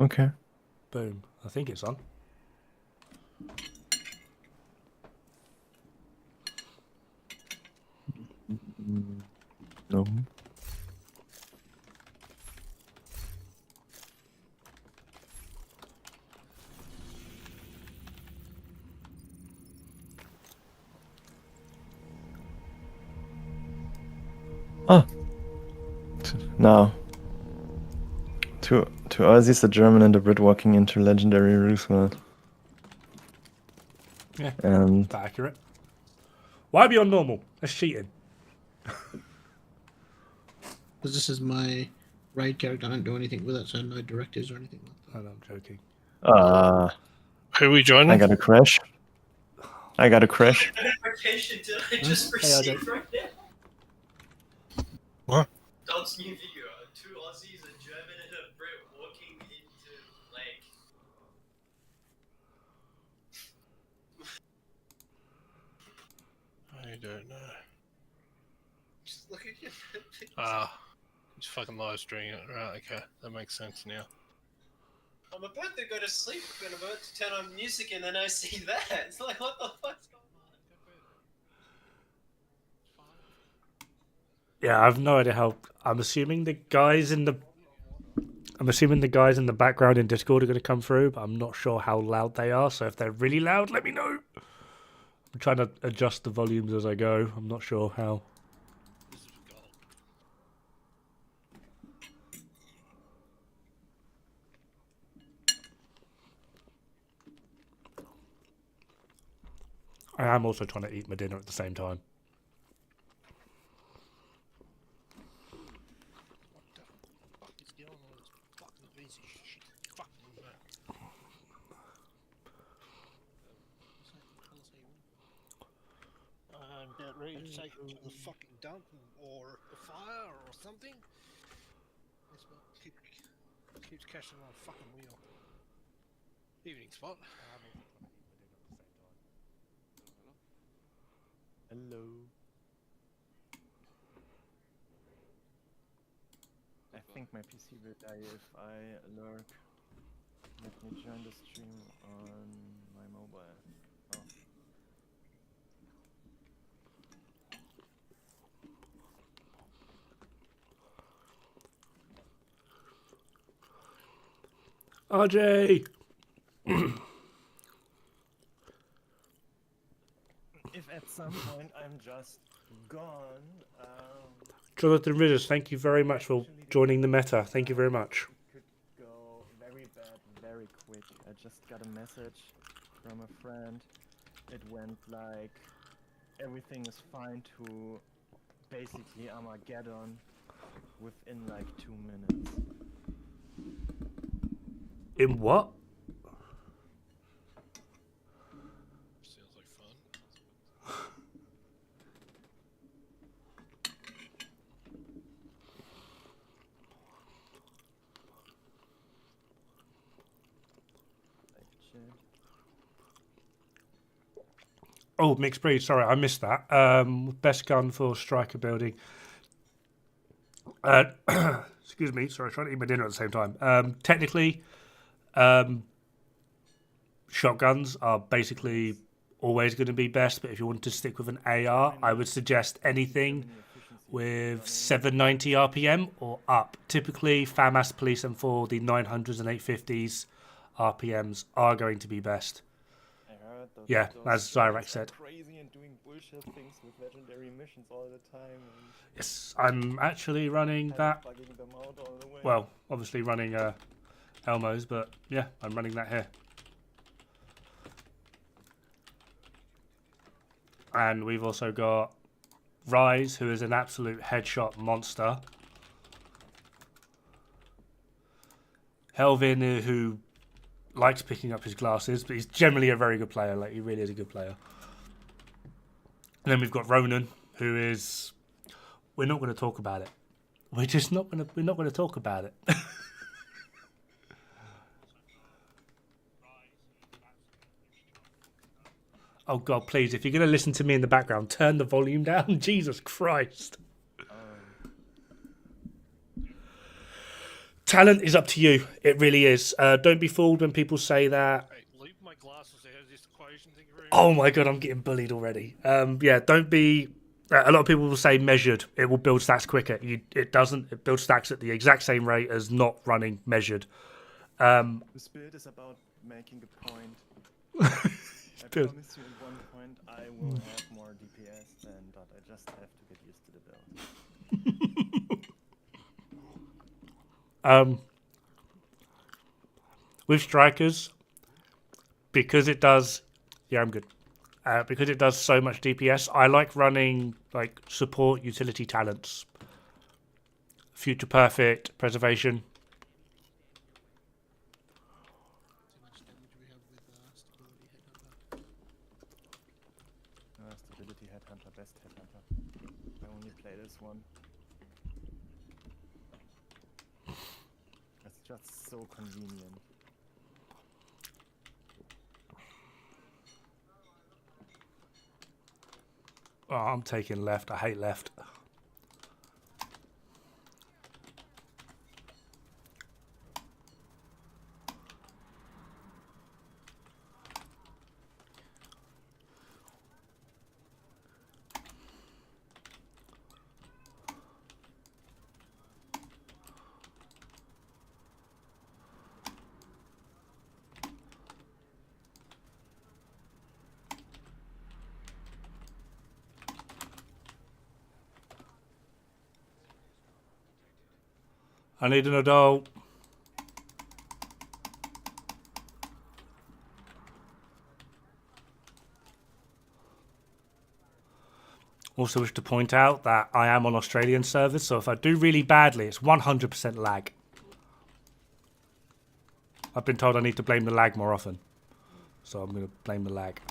Okay. Boom. I think it's on. No. Ah. Now. Two Aussies, a German and a Brit walking into Legendary Roosevelt. Yeah. And That accurate. Why be on normal? That's cheating. Because this is my raid character. I don't do anything with it, so no directives or anything like that. Oh, no, I'm joking. Who are we joining? I got a crash. I got a crash. What notification did I just Hey, receive right now? What? Dod's new video. 2 Aussies, a German, and a Brit walking into lake. I don't know. Just look at your He's fucking live streaming it. Right, okay. That makes sense now. I'm about to go to sleep and I'm about to turn on music and then I see that. It's like, what the fuck's going on? Yeah, I've no idea how. I'm assuming the guys in the background in Discord are going to come through, but I'm not sure how loud they are. So if they're really loud, let me know. I'm trying to adjust the volumes as I go. I'm not sure how. I am also trying to eat my dinner at the same time. I'm about ready to take it to the fucking dump or the fire or something. This one keeps catching on a fucking wheel. Evening Spot. Hello. I think my PC will die if I lurk. Let me join the stream on my mobile. Oh. RJ! If at some point I'm just gone, Jonathan Ridders, thank you very much for joining the meta. Thank you very much. it could go very bad very quick. I just got a message from a friend. It went like everything is fine to basically Armageddon within like 2 minutes. In what? Sounds like fun. Oh, mixed breed. Sorry, I missed that. Best gun for striker building. Excuse me. Sorry, trying to eat my dinner at the same time. Technically, shotguns are basically always going to be best. But if you want to stick with an AR, I would suggest anything with 790 RPM or up. Typically, FAMAS Police M4, the 900s and 850s RPMs are going to be best. Yeah, as Zyrax said. Crazy and doing bullshit things with legendary missions all the time. And Yes, I'm actually running that. bugging them out all the way. Well, obviously running Elmo's, but yeah, I'm running that here. And we've also got Rise, who is an absolute headshot monster. Helvin, who likes picking up his glasses, but he's generally a very good player. Like, he really is a good player. And then we've got Ronan, who is... We're not going to talk about it. We're just not going to... We're not going to talk about it. Oh, God, please, if you're going to listen to me in the background, turn the volume down. Jesus Christ. Talent is up to you. It really is. Don't be fooled when people say that. Hey, leave my glasses out of this equation. Thank you very much. Oh my god, I'm getting bullied already. Yeah, don't be. A lot of people will say measured. It will build stacks quicker. It doesn't. It builds stacks at the exact same rate as not running measured. This build is about making a point. I Build. promise you at one point I will have more DPS than Dot. I just have to get used to the build. With strikers, because it does. Yeah, I'm good. Because it does so much DPS, I like running like support utility talents. Future perfect, preservation. How much damage we have with stability headhunter? Stability Headhunter, best Headhunter. I only play this one. It's just so convenient. Oh, I'm taking left. I hate left. I need an adult. Also wish to point out that I am on Australian servers, so if I do really badly, it's 100% lag. I've been told I need to blame the lag more often, so I'm going to blame the lag.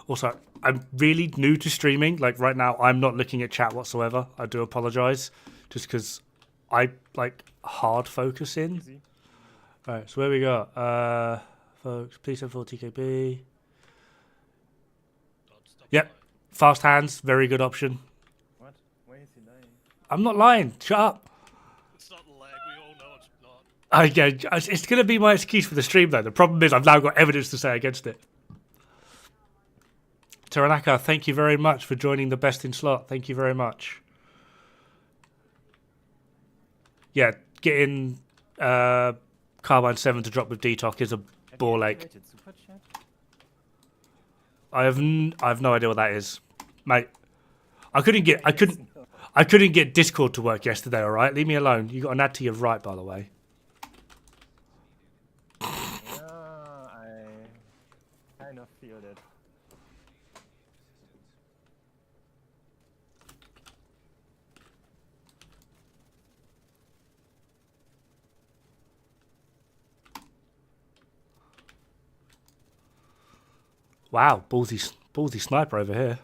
Also, I'm really new to streaming. Like right now, I'm not looking at chat whatsoever. I do apologize, just because I like hard focus in. Easy. All right, so where we go? Folks, please send for TKB. Yep, fast hands, very good option. What? Why is he lying? I'm not lying. Shut up. It's not lag. We all know it's not. It's going to be my excuse for the stream, though. The problem is I've now got evidence to say against it. Taranaka, thank you very much for joining the best in slot. Thank you very much. Yeah, getting Carbine 7 to drop with Detox is a ball ache. Activated Super Chat? I have no idea what that is, mate. I couldn't get Discord to work yesterday. All right, leave me alone. You got an ad to your right, by the way. Yeah, I kind of feel it. Wow, ballsy sniper over here.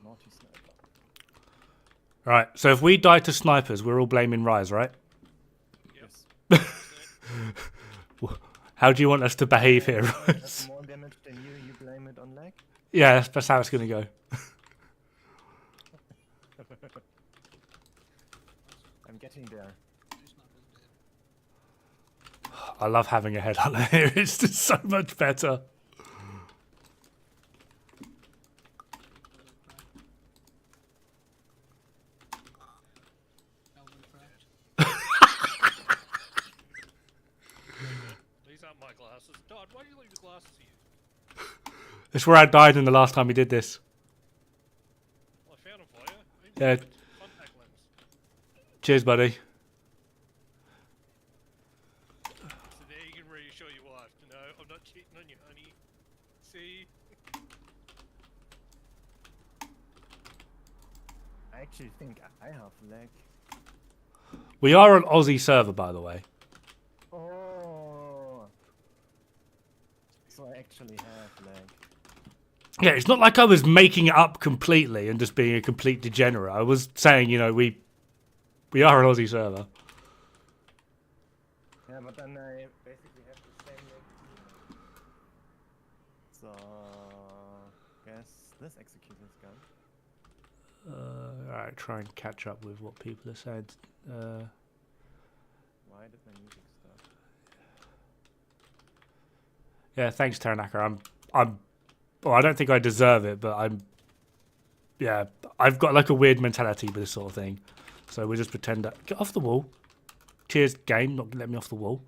Naughty sniper. Right, so if we die to snipers, we're all blaming Rise, right? Yes. How do you want us to behave here, If I Rise? have more damage than you, you blame it on lag? Yeah, that's how it's going to go. I'm getting there. I love having a headhunter here. It's just so much better. These aren't my glasses. Dod, why do you leave your glasses here? It's where I died in the last time we did this. Well, I found them for you. Yeah. Contact lens. Cheers, buddy. So there you can reassure your wife to know I'm not cheating on you, honey. See? I actually think I have lag. We are an Aussie server, by the way. Oh. So I actually have lag. Yeah, it's not like I was making it up completely and just being a complete degenerate. I was saying, you know, we are an Aussie server. Yeah, but then I basically have the same lag. So, guess this executor's gun? Alright, try and catch up with what people are saying. Why did my music stop? Yeah, thanks, Taranaka. Well, I don't think I deserve it, but yeah, I've got like a weird mentality with this sort of thing. So we'll just pretend that. Get off the wall. Cheers, game, not letting me off the wall.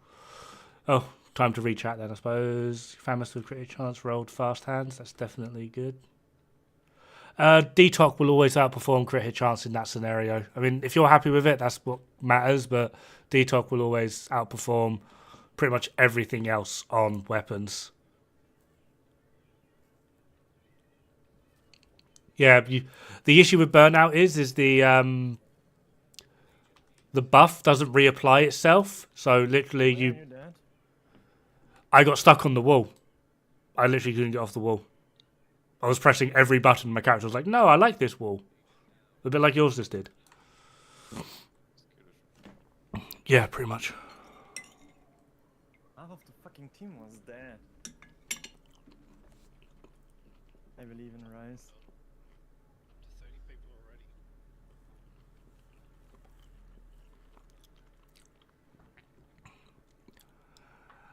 Oh, time to rechat then, I suppose. Famous with critical chance, rolled fast hands. That's definitely good. Detox will always outperform crit hit chance in that scenario. I mean, if you're happy with it, that's what matters, but Detox will always outperform pretty much everything else on weapons. Yeah, the issue with Burnout is the buff doesn't reapply itself. So literally Why are you dead? I got stuck on the wall. I literally couldn't get off the wall. I was pressing every button. My character was like, no, I like this wall. A bit like yours just did. Yeah, pretty much. Half of the fucking team was dead. I believe in Rise. 30 people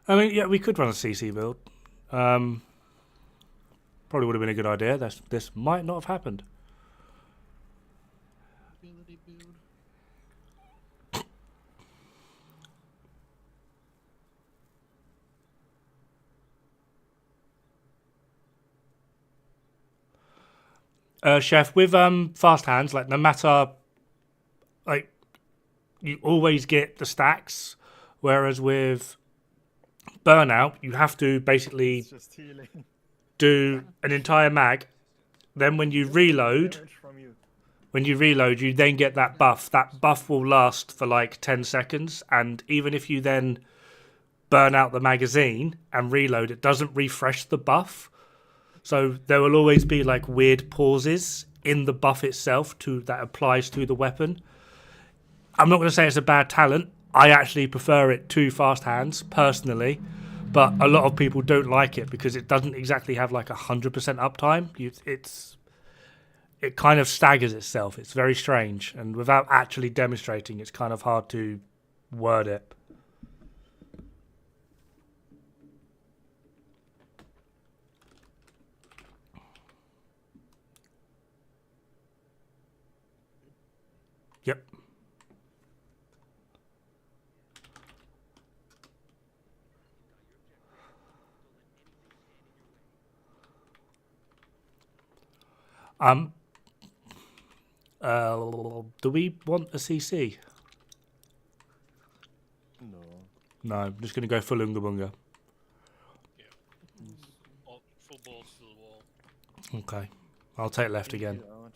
already. I mean, yeah, we could run a CC build. Probably would have been a good idea. This might not have happened. Ability build. Chef, with fast hands, like no matter, like you always get the stacks, whereas with Burnout, you have to basically It's just healing. do an entire mag. Then when you reload, Damage from you. you then get that buff. That buff will last for like 10 seconds, and even if you then burn out the magazine and reload, it doesn't refresh the buff. So there will always be like weird pauses in the buff itself that applies to the weapon. I'm not going to say it's a bad talent. I actually prefer it to fast hands personally, but a lot of people don't like it because it doesn't exactly have like 100% uptime. It kind of staggers itself. It's very strange, and without actually demonstrating, it's kind of hard to word it. Yep. Do we want a CC? No. No, I'm just going to go full Unga Bunga. Yeah. All, full balls to the wall. Okay. I'll take left again. Heal out.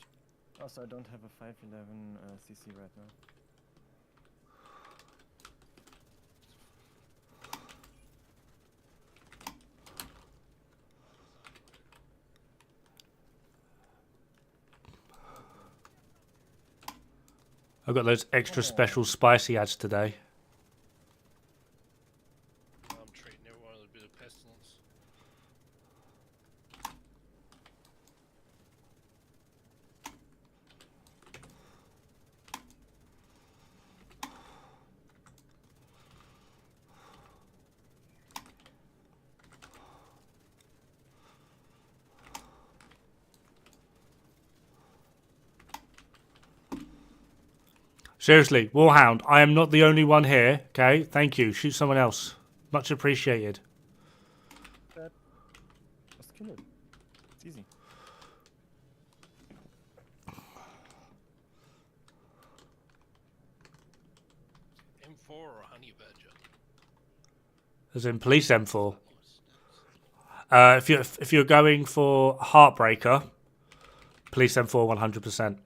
Also, I don't have a 511 CC right now. I've got those extra special spicy ads today. I'm treating everyone with a bit of pestilence. Seriously, Warhound, I am not the only one here, okay? Thank you. Shoot someone else. Much appreciated. Just kill it. It's easy. M4 or Honey Badger? As in Police M4. If you're going for Heartbreaker, Police M4 100%.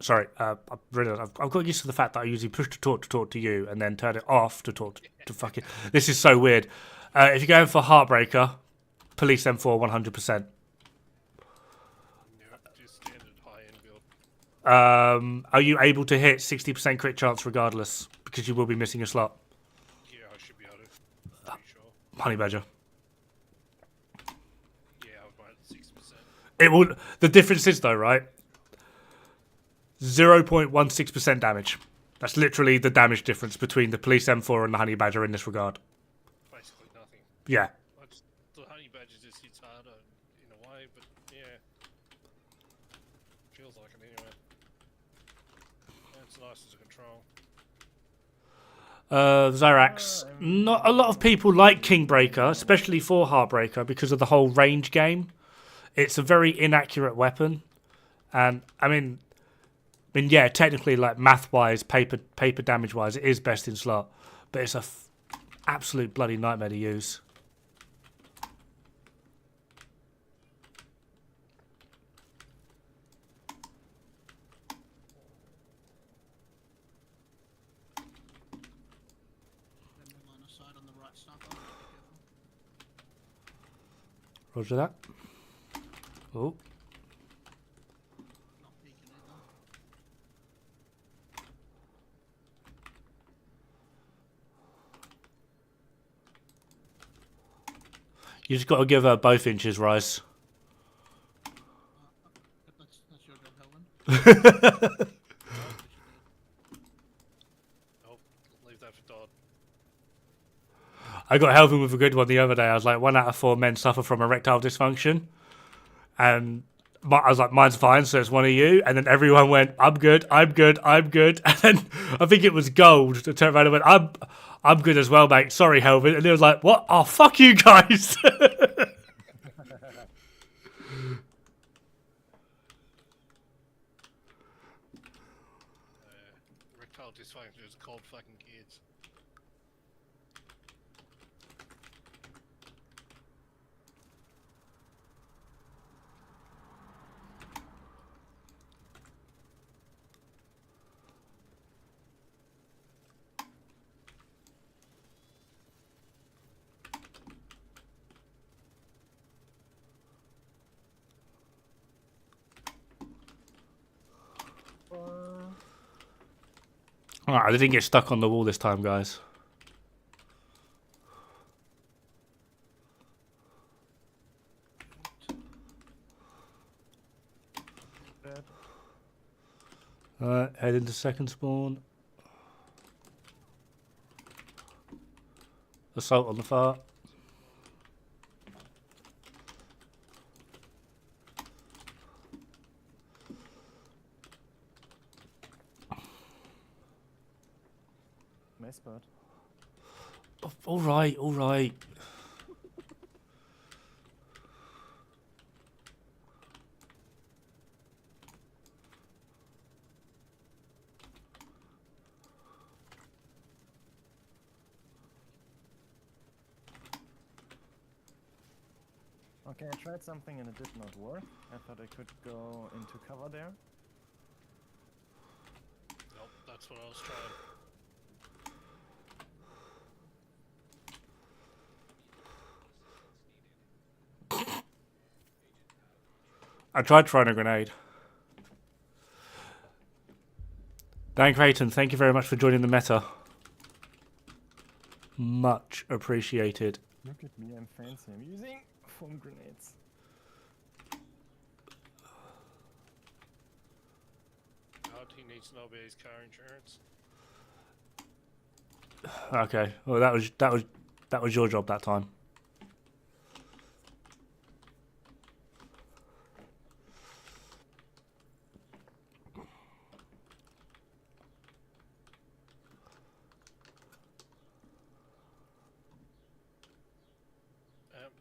Sorry, I've got used to the fact that I usually push to talk to you, and then turn it off to talk to fucking. This is so weird. If you're going for Heartbreaker, Police M4 100%. Just standard high-end build. Are you able to hit 60% crit chance regardless? Because you will be missing a slot. Yeah, I should be able to. Pretty sure. Honey Badger. Yeah, I was right at 6%. It will. The difference is though, right? 0.16% damage. That's literally the damage difference between the Police M4 and the Honey Badger in this regard. Basically nothing. Yeah. The Honey Badger just hits harder in a way, but yeah. Feels like it anyway. It's nice as a control. Zyrax. Not a lot of people like Kingbreaker, especially for Heartbreaker, because of the whole range game. It's a very inaccurate weapon, and I mean, yeah, technically, like math-wise, paper damage-wise, it is best in slot, but it's a absolute bloody nightmare to use. Line of sight on the right sniper. Be careful. Roger that. Oh. Not peeking either. You just got to give her both inches, Rise. That's your job, Helvin. Oh, leave that for Dod. I got Helvin with a good one the other day. I was like, 1 out of 4 men suffer from erectile dysfunction. And I was like, mine's fine, so it's one of you. And then everyone went, I'm good, I'm good, I'm good. And then I think it was Gold that turned around and went, I'm good as well, mate. Sorry, Helvin. And it was like, what? Oh, fuck you guys. Erectile dysfunction is cold fucking kids. Alright, I didn't get stuck on the wall this time, guys. Alright, head into second spawn. Assault on the far. Nice spot. Oh, alright, alright. Okay, I tried something and it did not work. I thought I could go into cover there. Nope, that's what I was trying. I tried throwing a grenade. Dan Creighton, thank you very much for joining the meta. Much appreciated. Look at me, I'm fancy. I'm using foam grenades. God, he needs to know about his car insurance. Okay, well that was your job that time.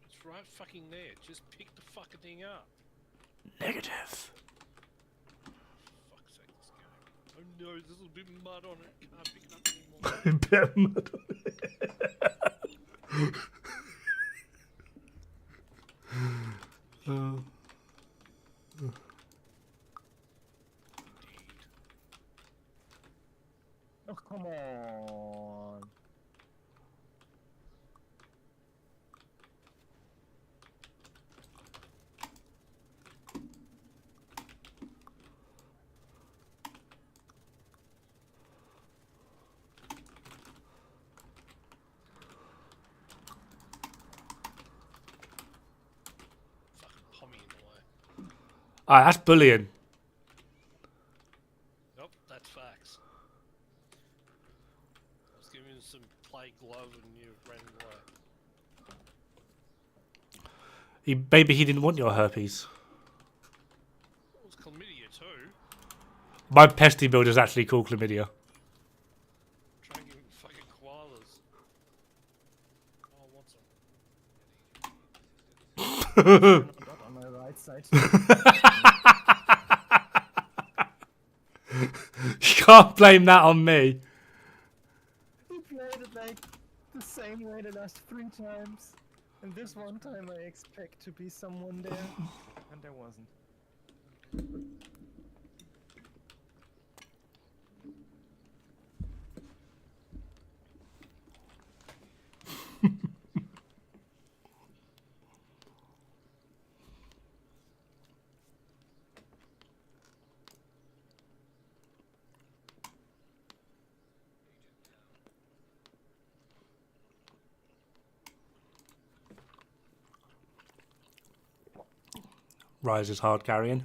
It's right fucking there. Just pick the fucking thing up. Negative. Fuck's sake, this game. Oh no, there's a little bit of mud on it. Can't pick it up anymore. Bit of mud on it. Oh, come on. Fucking pommy in the way. Alright, that's bullying. Nope, that's facts. I was giving you some plague glove and you ran away. Maybe he didn't want your herpes. It was chlamydia too. My pesty build is actually called chlamydia. Try and give him fucking koalas. Oh, I want some. Not on my right side. You can't blame that on me. He played it like the same way the last 3 times. And this one time I expect to be someone there. And there wasn't. Rise is hard carrying.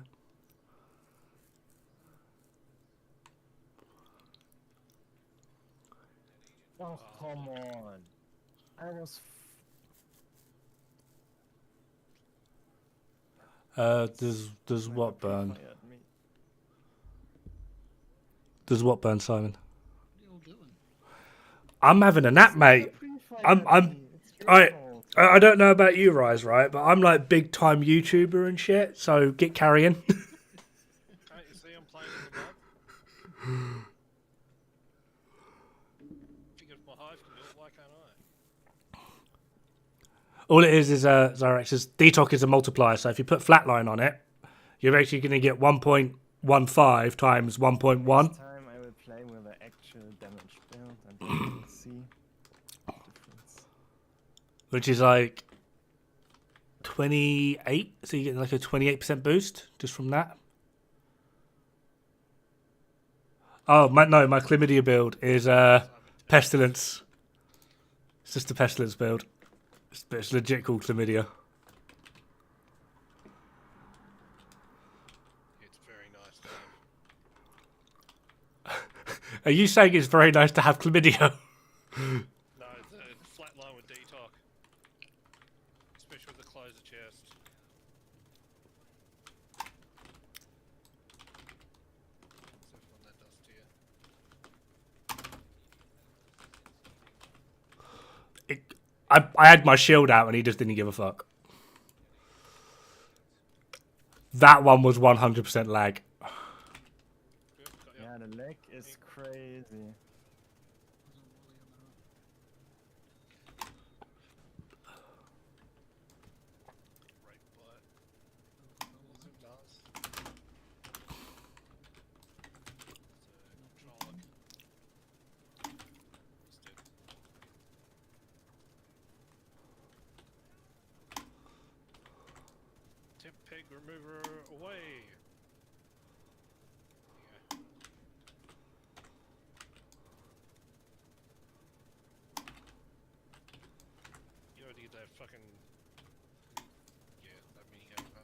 Oh, come on. I was. Does what burn? Fired me. Does what burn, Simon? What are you all doing? I'm having a nap, mate. I'm- It's your I- fault. I don't know about you, Rise, right? But I'm like big time YouTuber and shit. So get carrying. Can't you see I'm playing in the mud? Because my hive can do it, why can't I? All it is Zyrex, is Detox is a multiplier. So if you put flatline on it, you're actually going to get 1.15 times 1.1. Next time I will play with an actual damage build and you will see the difference. Which is like 28. So you get like a 28% boost just from that. Oh, my chlamydia build is pestilence. It's just a pestilence build. It's legit called chlamydia. It's very nice to have. Are you saying it's very nice to have chlamydia? No, the flat line with detox. Especially with the closer chest. Except when that does to you. I had my shield out and he just didn't give a fuck. That one was 100% lag. Good, got you. Yeah, the leg is crazy. Right butt. Also does. So, Trolloc. He's dead. Tip peg remover away. Yeah. You already get that fucking. Yeah, that minigun, huh?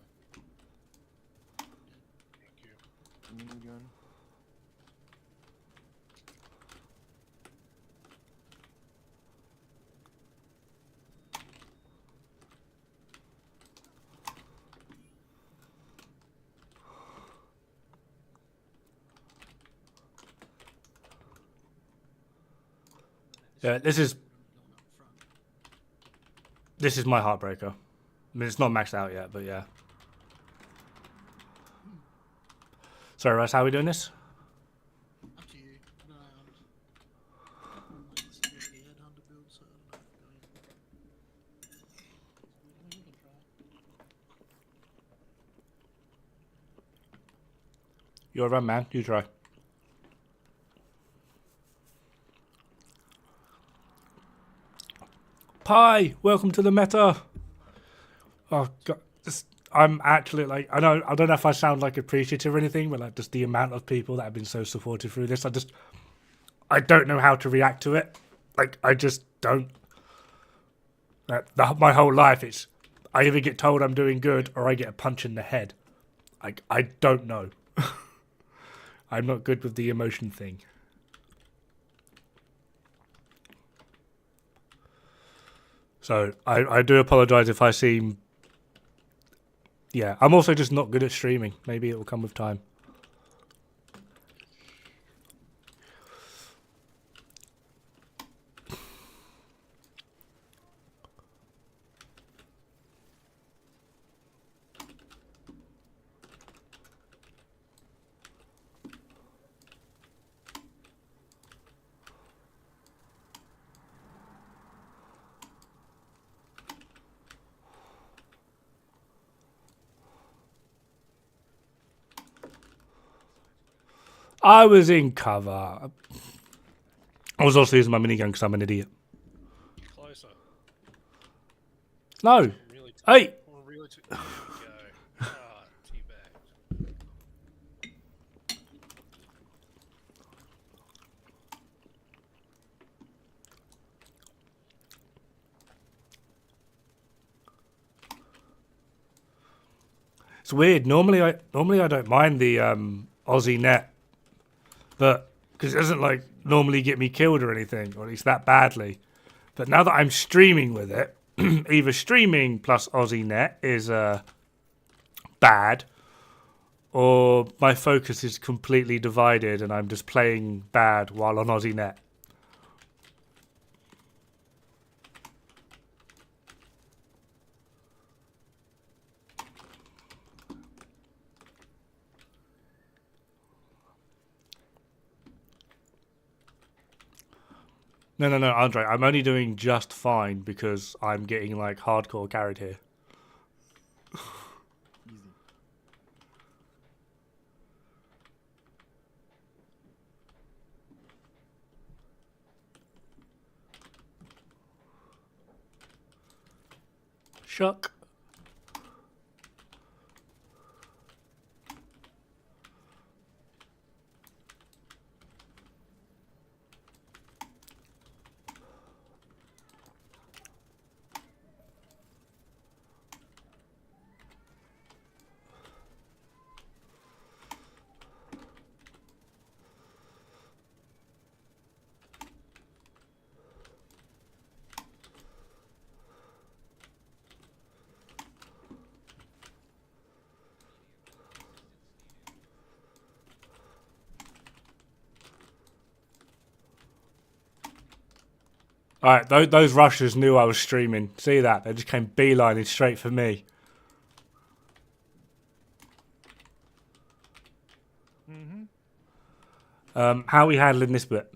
Thank you. Minigun. Yeah, this is my Heartbreaker. I mean, it's not maxed out yet, but yeah. Sorry, Russ, how are we doing this? Up to you. I don't know. I'm like the security headhunter build, so I don't know if we can try. You're a run, man. You try. Pie, welcome to the meta. Oh god, I'm actually like I don't know if I sound like appreciative or anything, but like just the amount of people that have been so supportive through this, I don't know how to react to it. Like I just don't. My whole life, it's I either get told I'm doing good or I get a punch in the head. I don't know. I'm not good with the emotion thing. So I do apologise if I seem... Yeah, I'm also just not good at streaming. Maybe it will come with time. I was in cover. I was also using my minigun because I'm an idiot. Closer. No. Really Hey. Really there we go. Ah, teabag. It's weird. Normally I don't mind the Aussie net, but because it doesn't like normally get me killed or anything, or at least that badly. But now that I'm streaming with it, either streaming plus Aussie net is bad, or my focus is completely divided and I'm just playing bad while on Aussie net. No, Andre. I'm only doing just fine because I'm getting like hardcore carried here. Easy. Shuck. Alright, those rushers knew I was streaming. See that? They just came beelining straight for me. How are we handling this bit?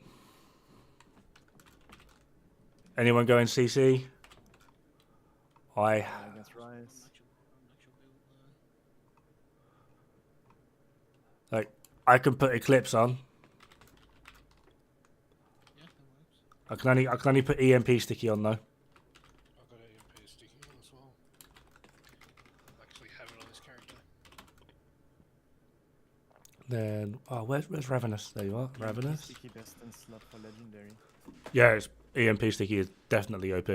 Anyone going CC? I guess Rise. Like, I can put Eclipse on. Yeah, that works. I can only put EMP sticky on though. I've got AMP sticky on as well. I actually have it on this character. Then, oh, where's Ravenous? There you are, Ravenous. Sticky best in slot for Legendary. Yeah, it's, EMP sticky is definitely OP.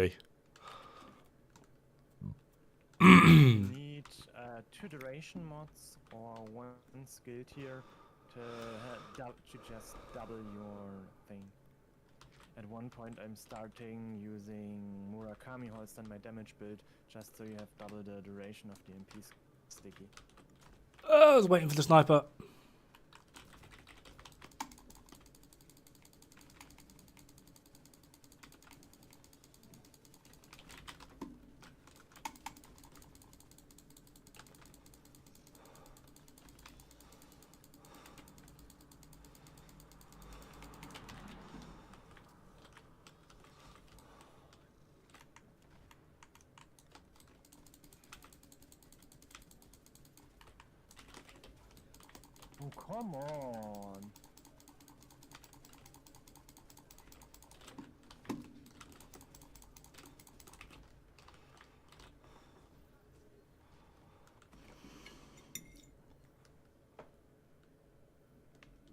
You need 2 duration mods or 1 skill tier to just double your thing. At one point I'm starting using Murakami holster in my damage build just so you have double the duration of the MP sticky. Oh, I was waiting for the sniper. Oh, come on!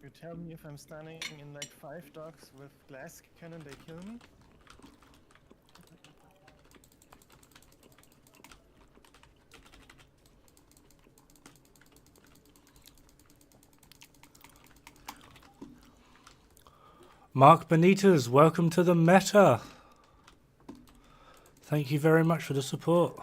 You tell me if I'm standing in like 5 dogs with glass cannon, they kill me? Mark Benitez, welcome to the meta. Thank you very much for the support.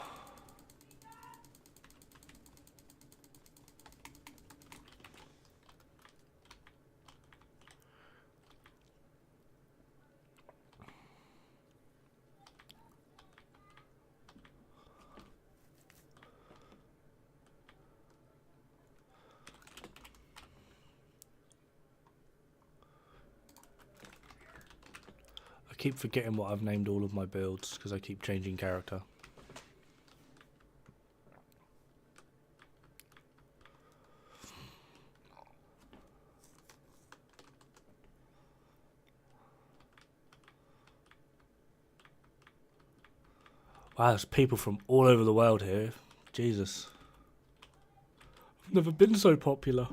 I keep forgetting what I've named all of my builds because I keep changing character. Wow, there's people from all over the world here. Jesus. I've never been so popular.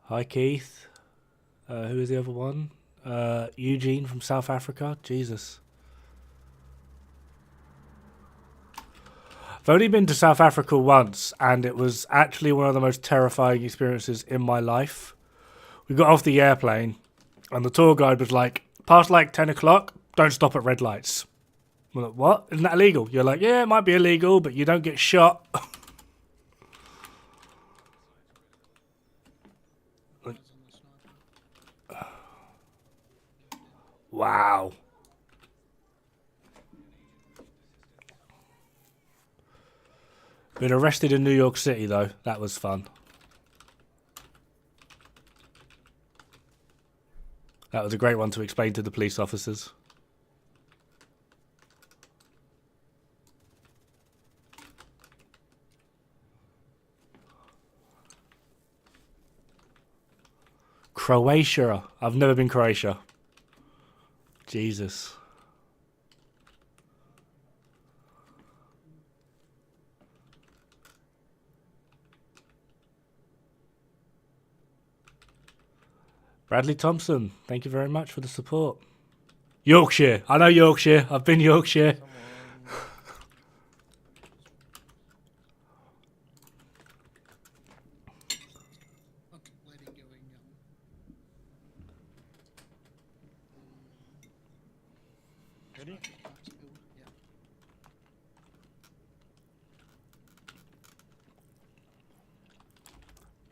Hi, Keith. Who is the other one? Eugene from South Africa. Jesus. I've only been to South Africa once, and it was actually one of the most terrifying experiences in my life. We got off the airplane, and the tour guide was like, past like 10 o'clock, don't stop at red lights. I'm like, what? Isn't that illegal? You're like, yeah, it might be illegal, but you don't get shot. Wow. Been arrested in New York City, though. That was fun. That was a great one to explain to the police officers. Croatia. I've never been Croatia. Jesus. Bradley Thompson, thank you very much for the support. Yorkshire. I know Yorkshire. I've been Yorkshire. Ready? Yeah.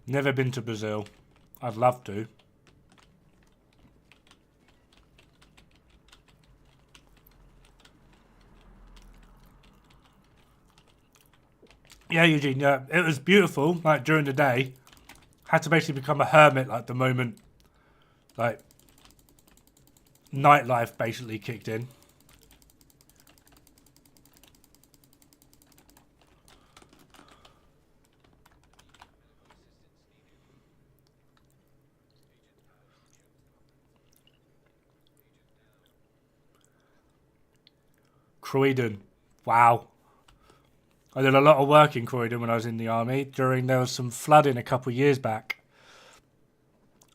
Never been to Brazil. I'd love to. Yeah, Eugene, yeah. It was beautiful, like, during the day. Had to basically become a hermit, like, the moment, like, nightlife basically kicked in. Croydon. Wow. I did a lot of work in Croydon when I was in the army. There was some flooding a couple of years back.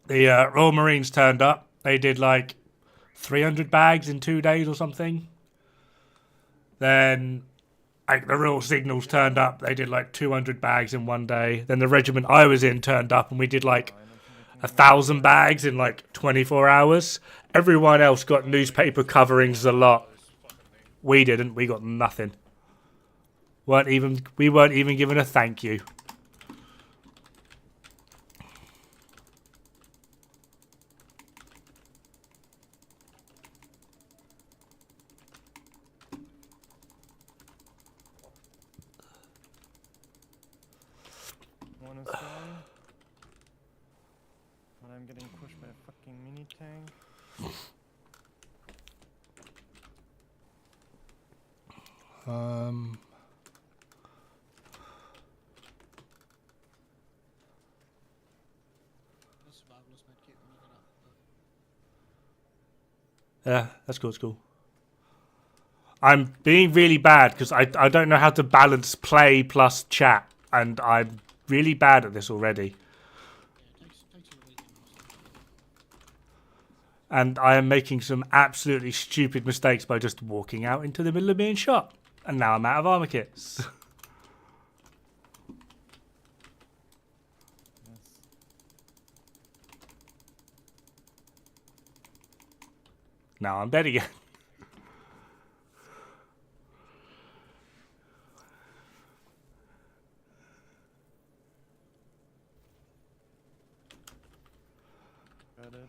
The Royal Marines turned up. They did like 300 bags in 2 days or something. Then like the Royal Signals turned up. They did like 200 bags in 1 day. Then the regiment I was in turned up and we did like 1,000 bags in like 24 hours. Everyone else got newspaper coverings a lot. We didn't. We got nothing. We weren't even given a thank you. One is gone. But I'm getting pushed by a fucking mini tank. Survivalist medkit when you get up. Yeah, that's cool. It's cool. I'm being really bad because I don't know how to balance play plus chat, and I'm really bad at this already. Yeah, it takes you a weekend or something. And I am making some absolutely stupid mistakes by just walking out into the middle of being shot. And now I'm out of armor kits. Yes. Now I'm dead again. Got it.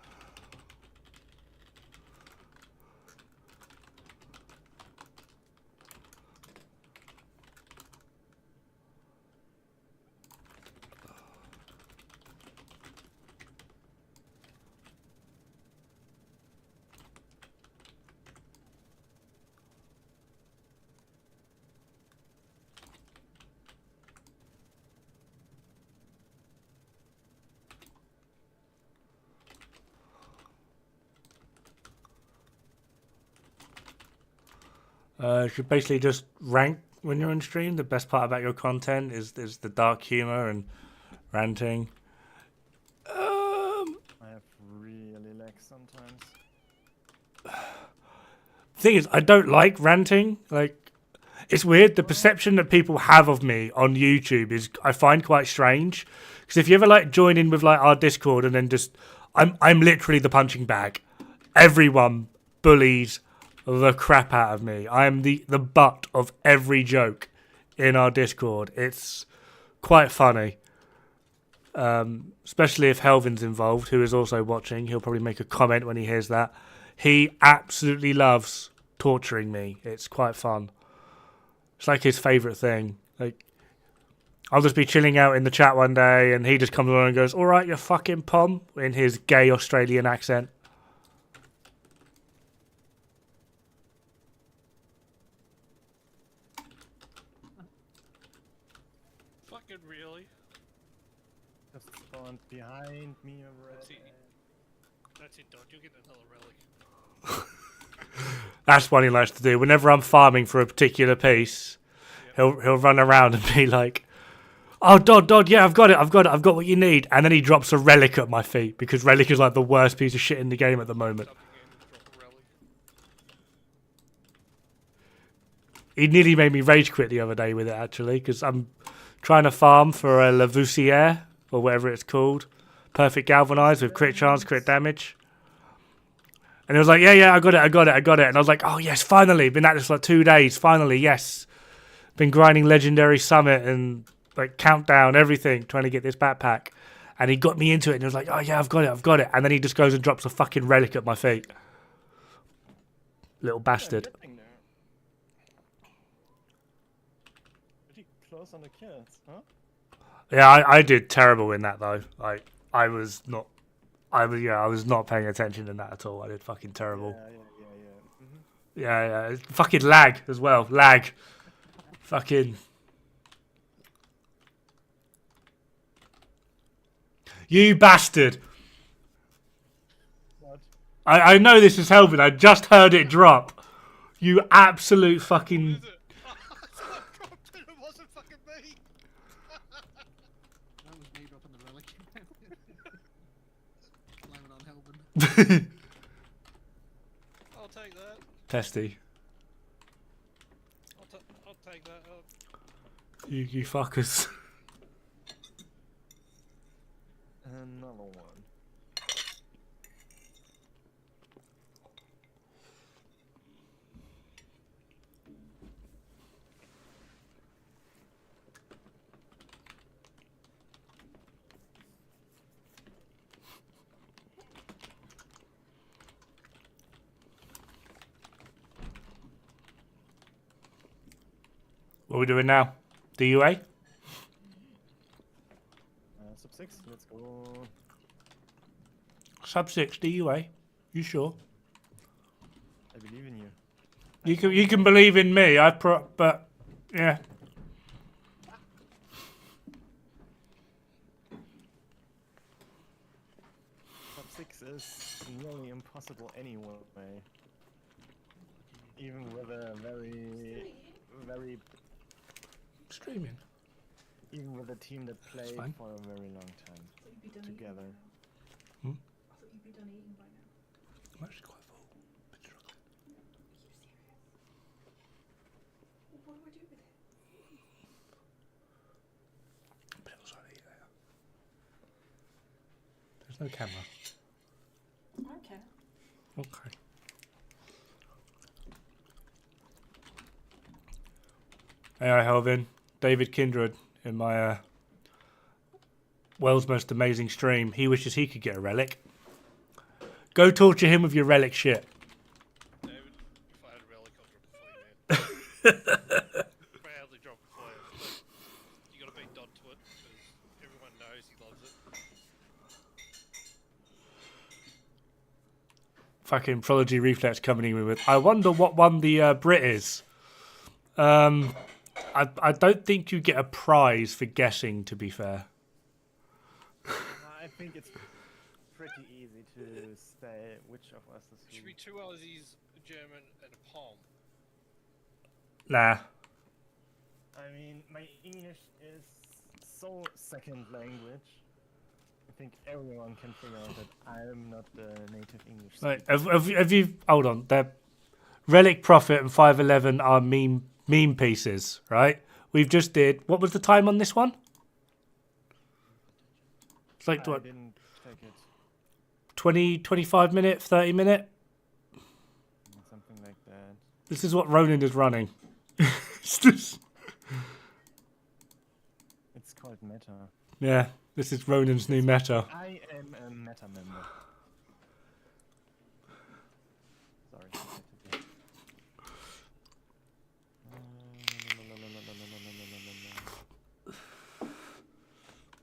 You should basically just rank when you're on stream. The best part about your content is the dark humor and ranting. I have really lag sometimes. Thing is, I don't like ranting. Like, it's weird. The perception that people have of me on YouTube is I find quite strange. Because if you ever like join in with like our Discord and then just I'm literally the punching bag. Everyone bullies the crap out of me. I am the butt of every joke in our Discord. It's quite funny. Especially if Helvin's involved, who is also watching. He'll probably make a comment when he hears that. He absolutely loves torturing me. It's quite fun. It's like his favourite thing. Like, I'll just be chilling out in the chat one day and he just comes along and goes, "All right, you fucking pom," in his gay Australian accent. Fucking really? Just spawned behind me already. That's it. That's it, Dod. You'll get another relic. That's what he likes to do. Whenever I'm farming for a particular piece, he'll run around and be like, "Oh, Dod, yeah, I've got it, I've got what you need." And then he drops a relic at my feet because relic is like the worst piece of shit in the game at the moment. Up again and drop a relic. He nearly made me rage quit the other day with it, actually, because I'm trying to farm for a Lavoisier, or whatever it's called. Perfect galvanized with crit chance, crit damage. And he was like, yeah, I got it. And I was like, oh, yes, finally. Been at this for like 2 days. Finally, yes. Been grinding Legendary Summit and like countdown, everything, trying to get this backpack. And he got me into it and he was like, oh, yeah, I've got it. And then he just goes and drops a fucking relic at my feet. Little bastard. Getting there. Pretty close on the kills, huh? Yeah, I did terrible in that, though. I was not paying attention in that at all. I did fucking terrible. Yeah. Yeah. Fucking lag as well. Lag. Fucking. You bastard. What? I know this is helping. I just heard it drop. You absolute fucking. Is it? Someone dropped it. It wasn't fucking me. That was me dropping the relic. Blame it on Helvin. I'll take that. Testy. I'll take that. You fuckers. Another one. What are we doing now? DUA? Sub 6, let's go. Sub 6 DUA. You sure? I believe in you. You can believe in me. But yeah. Sub 6 is nearly impossible anyway. Even with a very Streaming. even with a team that played fine. for a very long time together. Hmm? I thought you'd be done eating by now. I'm actually quite full. Bit struggling. Well, what do I do with it? But it was already there. There's no camera. I don't care. Okay. Hey, Helvin. David Kindred in my world's most amazing stream. He wishes he could get a relic. Go torture him with your relic shit. David, if I had a relic, I'll drop it for you, man. Proudly drop it for you. But you gotta beat Dod to it, because everyone knows he loves it. Fucking Prodigy Reflex coming in with. I wonder what one the Brit is. I don't think you get a prize for guessing, to be fair. I think it's pretty easy to say which of us is It should who. be 2 Aussies, a German, and a Pom. Nah. I mean, my English is so second language. I think everyone can figure out that I'm not the native English speaker. Like, have you... Hold on. They're Relic Prophet and 511 are meme pieces, right? We've just did... What was the time on this one? It's like, I what, didn't check it. 20, 25 minute, 30 minute? Something like that. This is what Ronan is running. It's just- It's called meta. yeah, this is Ronan's new meta. I am a meta member. Sorry. I had to be-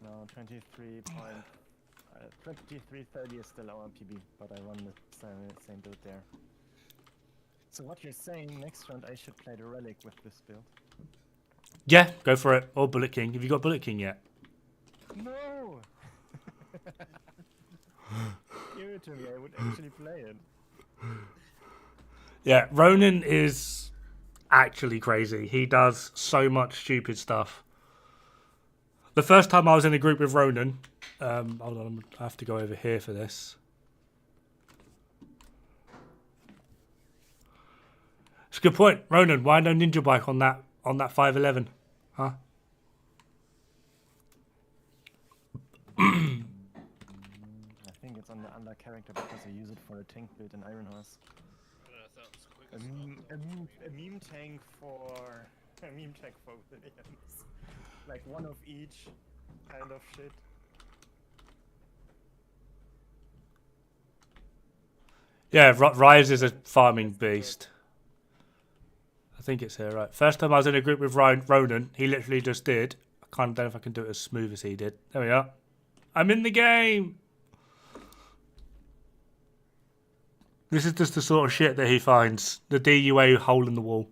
No, 2330 is still our PB, but I run the same build there. So what you're saying, next round I should play the Relic with this build? Yeah, go for it. Or Bullet King. Have you got Bullet King yet? No! Give it to me, I would actually play it. Yeah, Ronan is actually crazy. He does so much stupid stuff. The first time I was in a group with Ronan, hold on, I have to go over here for this. It's a good point, Ronan. Why no ninja bike on that 511? Huh? I think it's on the under character because I use it for a tank build in Iron Horse. I don't know if that was quick A as meme tank for Williams. Like one of each kind of shit. Yeah, Rise is a farming beast. I think it's here, right? First time I was in a group with Ronan, he literally just did. I don't know if I can do it as smooth as he did. There we are. I'm in the game! This is just the sort of shit that he finds. The DUA hole in the wall.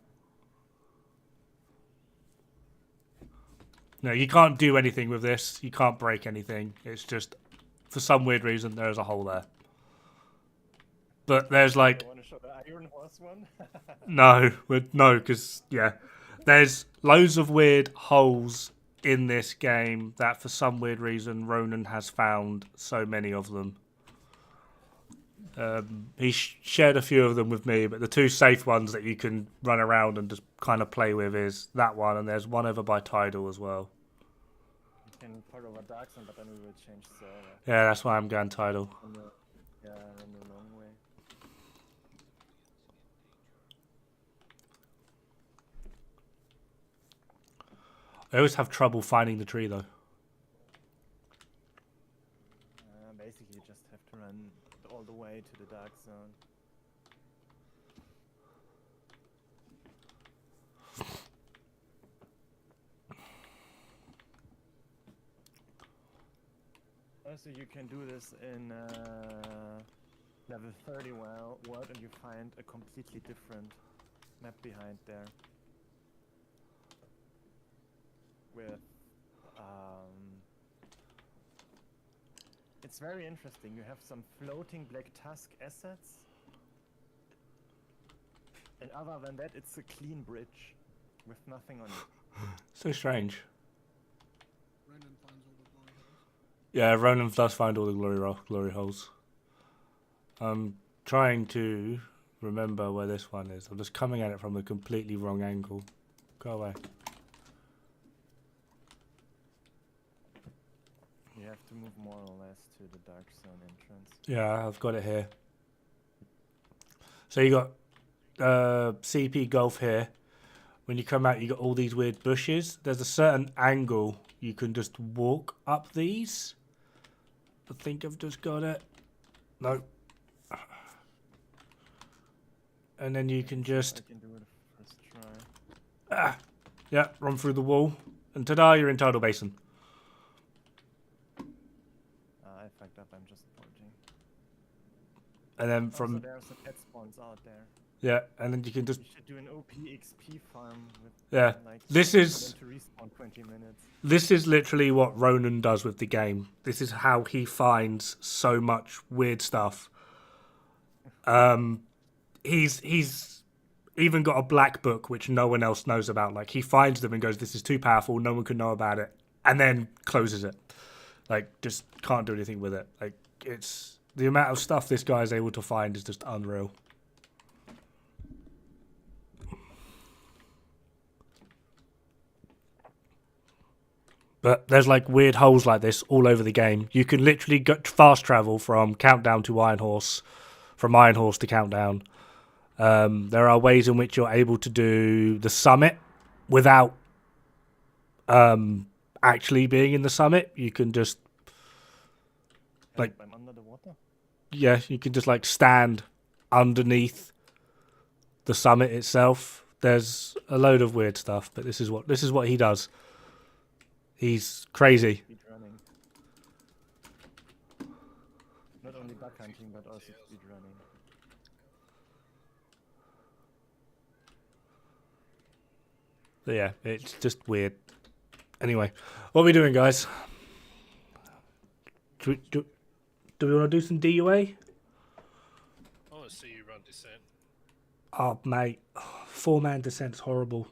No, you can't do anything with this. You can't break anything. It's just, for some weird reason, there's a hole there. But there's like... I want to show the Iron Horse one. No, because, yeah. There's loads of weird holes in this game that for some weird reason Ronan has found so many of them. He shared a few of them with me, but the two safe ones that you can run around and just kind of play with is that one, and there's one over by Tidal as well. You can port over Dark Sun, but then we will change server. Yeah, that's why I'm going Tidal. On the, yeah, on the long way. I always have trouble finding the tree though. Basically, you just have to run all the way to the Dark Zone. Also, you can do this in level 30 world and you find a completely different map behind there. With it's very interesting. You have some floating Black Tusk assets, and other than that, it's a clean bridge with nothing on it. So strange. Ronan finds all the glory holes. Yeah, Ronan does find all the glory holes. I'm trying to remember where this one is. I'm just coming at it from a completely wrong angle. Go away. You have to move more or less to the Dark Zone entrance. Yeah, I've got it here. So you got CP Golf here. when you come out, you got all these weird bushes. There's a certain angle you can just walk up these. I think I've just got it. No. And then you can just... I can do it first try. Yeah, run through the wall. And ta-da, you're in Tidal Basin. I fucked up, I'm just porting. And then Also, from... there are some pet spawns out there. Yeah, and then you can just... You should do an OP XP farm with Yeah, like this for is... them to respawn 20 minutes. This is literally what Ronan does with the game. This is how he finds so much weird stuff. He's even got a black book which no one else knows about. Like, he finds them and goes, "This is too powerful. No one can know about it," and then closes it. Like, just can't do anything with it. Like, it's the amount of stuff this guy is able to find is just unreal. But there's like weird holes like this all over the game. You can literally fast travel from Countdown to Iron Horse, from Iron Horse to Countdown. There are ways in which you're able to do the summit without actually being in the summit. You can just like I'm under the water. Yeah, you can just like stand underneath the summit itself. There's a load of weird stuff, but this is what he does. He's crazy. Speed running. Not only bug hunting, but also speed running. But yeah, it's just weird. Anyway, what are we doing, guys? Do we want to do some DUA? I want to see you run Descent. Oh, mate. 4-man Descent's horrible.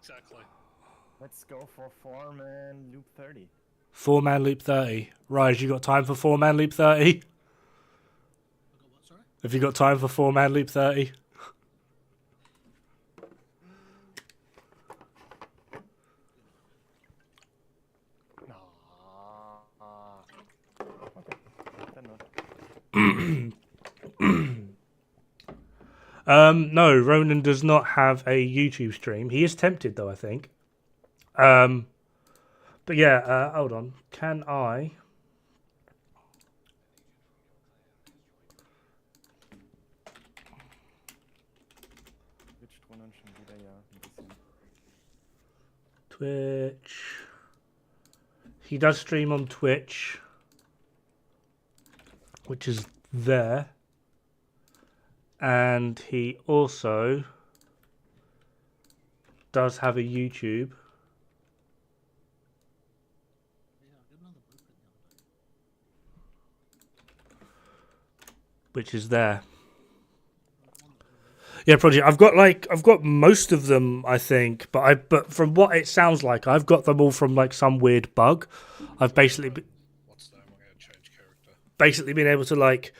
Exactly. Let's go for 4-man loop 30. 4-man loop 30. Rise, you got time for 4-man loop 30? I got what, sorry? Have you got time for 4-man loop 30? No. Okay. Then not. No, Ronan does not have a YouTube stream. He is tempted, though, I think. But yeah, hold on. Can I... Which one schon wieder ja ein bisschen. Twitch. He does stream on Twitch, which is there. And he also does have a YouTube, Yeah, I got another blueprint the other day. which is there. Yeah, Project. I've got most of them, I think, but from what it sounds like, I've got them all from like some weird bug. I've basically What's that? I'm going to change character. basically been able to like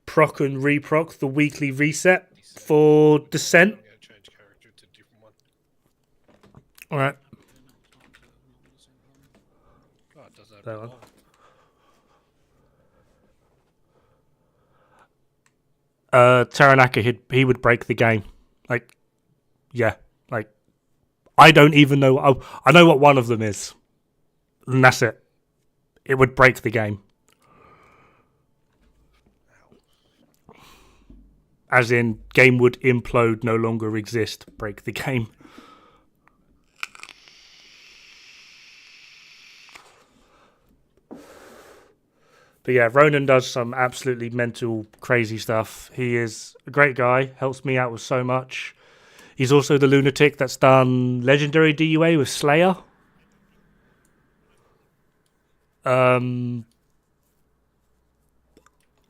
proc and reproc the weekly reset for Descent. I'm going to change character to a different one. All right. Oh, it does that That a bit one. more. Taranaka, he would break the game. Like, yeah, like I don't even know. Oh, I know what one of them is, and that's it. It would break the game. As in, game would implode, no longer exist, break the game. But yeah, Ronan does some absolutely mental, crazy stuff. He is a great guy, helps me out with so much. He's also the lunatic that's done Legendary DUA with Slayer.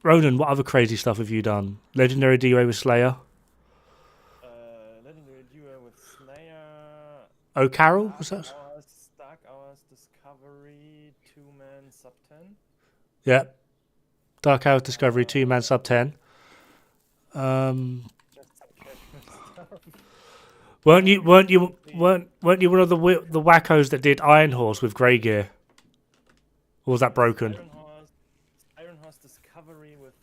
Ronan, what other crazy stuff have you done? Legendary DUA with Slayer? Legendary duo with Slayer. Oh, Carol? Was that? Dark Hours Discovery 2-man sub 10. Yeah. Dark Hours Discovery 2-man sub 10. Just some casual stuff. Weren't you one of the wackos that did Iron Horse with Grey Gear? Or was that broken? Iron Horse Discovery with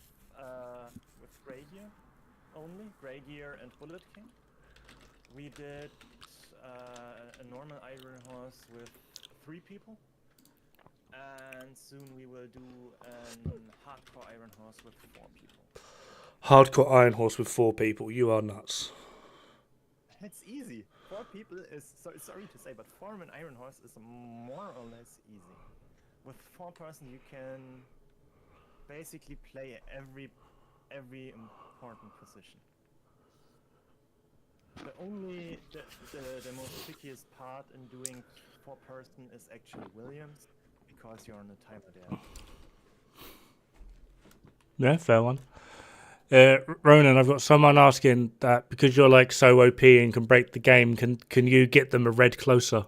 Grey Gear only, Grey Gear and Bullet King. We did a normal Iron Horse with 3 people, and soon we will do a hardcore Iron Horse with 4 people. Hardcore Iron Horse with 4 people. You are nuts. It's easy. 4 people is sorry to say, but 4 in Iron Horse is more or less easy. With 4 person, you can basically play every important position. The most trickiest part in doing 4 person is actually Williams, because you're on a timer there. Yeah, fair one. Ronan, I've got someone asking that because you're like so OP and can break the game, can you get them a red closer,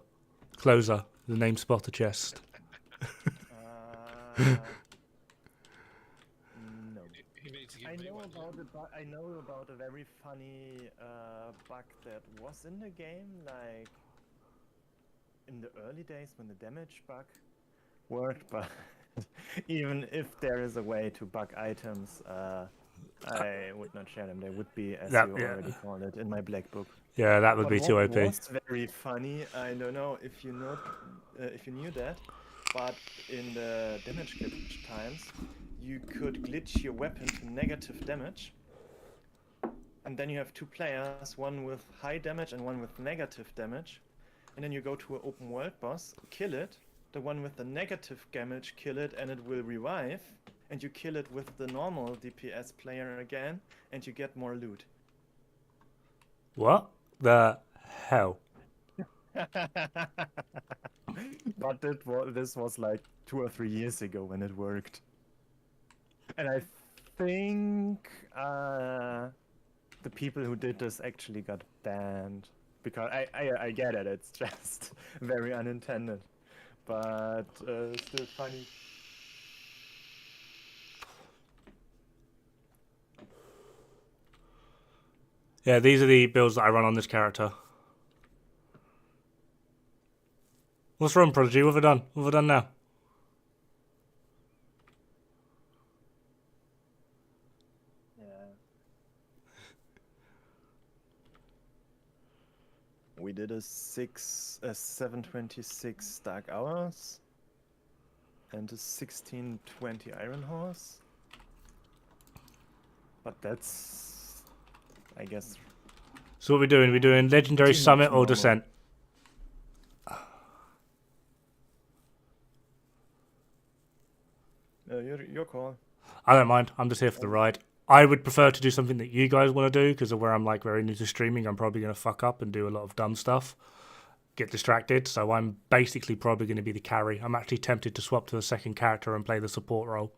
the name spotter chest? No. He needs to give I me know one. about I know about a very funny bug that was in the game, like in the early days when the damage bug worked, but even if there is a way to bug items, I would not share them. They would be, as you already called it, in my black book. Yeah, that would But be too OP. what was very funny, I don't know if you knew that, but in the damage glitch times, you could glitch your weapon to negative damage, and then you have 2 players, one with high damage and one with negative damage, and then you go to an open world boss, kill it, the one with the negative damage kill it, and it will revive, and you kill it with the normal DPS player again, and you get more loot. What the hell? But this was like 2 or 3 years ago when it worked. And I think the people who did this actually got banned. Because I get it, it's just very unintended. But still funny. Yeah, these are the builds that I run on this character. What's wrong, Prodigy? What have I done? What have I done now? Yeah. We did a 726 Dark Hours and a 1620 Iron Horse. But that's, I guess. So what are we doing? We're doing Legendary Too much Summit or normal. Descent? Your call. I don't mind. I'm just here for the ride. I would prefer to do something that you guys want to do, because of where I'm like very new to streaming, I'm probably going to fuck up and do a lot of dumb stuff, get distracted. So I'm basically probably going to be the carry. I'm actually tempted to swap to the second character and play the support role.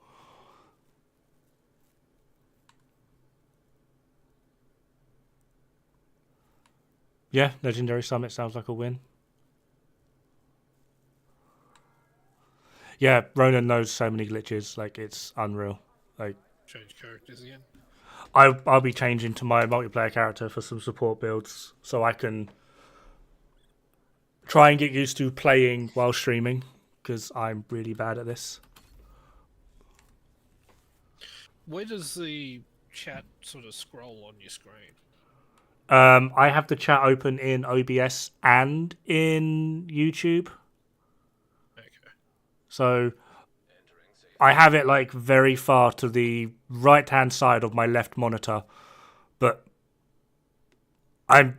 Yeah, Legendary Summit sounds like a win. Yeah, Ronan knows so many glitches, like it's unreal. Like Change characters again. I'll be changing to my multiplayer character for some support builds, so I can try and get used to playing while streaming, because I'm really bad at this. Where does the chat sort of scroll on your screen? I have the chat open in OBS and in YouTube. Okay. So I have it like very far to the right hand side of my left monitor, but I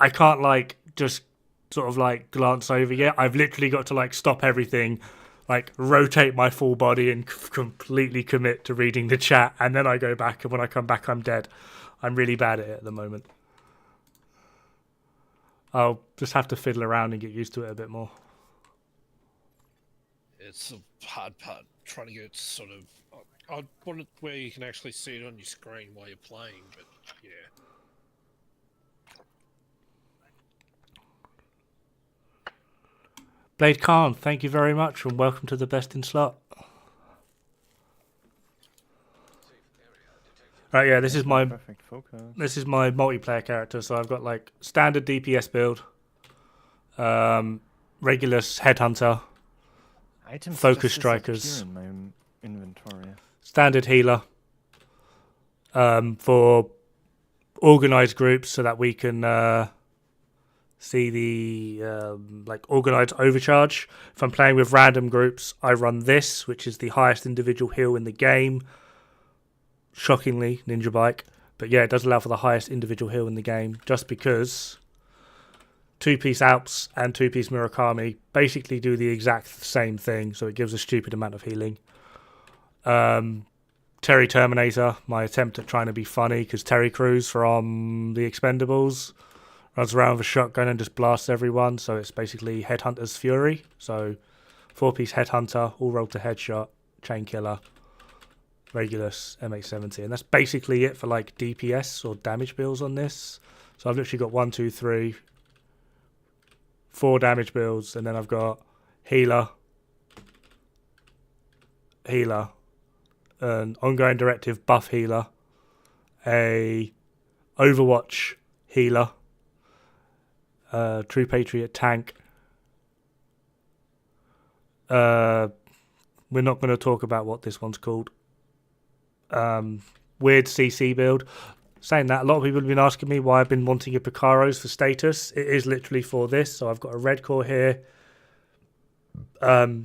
can't like just sort of like glance over yet. I've literally got to like stop everything, like rotate my full body and completely commit to reading the chat, and then I go back, and when I come back I'm dead. I'm really bad at it at the moment. I'll just have to fiddle around and get used to it a bit more. It's a hard part trying to get it sort of. I want it where you can actually see it on your screen while you're playing, but yeah. Blade Khan, thank you very much, and welcome to the Best in Slot. Right, yeah, this is my perfect focus. This is my multiplayer character. So I've got like standard DPS build, regular headhunter, Items focus just strikers, disappear in my inventory. standard healer, for organized groups so that we can see the like organized overcharge. If I'm playing with random groups, I run this, which is the highest individual heal in the game. Shockingly, Ninja Bike. But yeah, it does allow for the highest individual heal in the game, just because 2-piece Alps and 2-piece Murakami basically do the exact same thing, so it gives a stupid amount of healing. Terry Terminator, my attempt at trying to be funny, because Terry Crews from The Expendables runs around with a shotgun and just blasts everyone, so it's basically Headhunter's Fury. So 4-piece Headhunter, all rolled to headshot, chain killer, Regulus, MH70, and that's basically it for like DPS or damage builds on this. So I've literally got 1, 2, 3, 4 damage builds, and then I've got healer, an ongoing directive buff healer, a Overwatch healer, True Patriot tank. We're not going to talk about what this one's called. Weird CC build. Saying that, a lot of people have been asking me why I've been wanting a Picaros for status. It is literally for this. So I've got a red core here.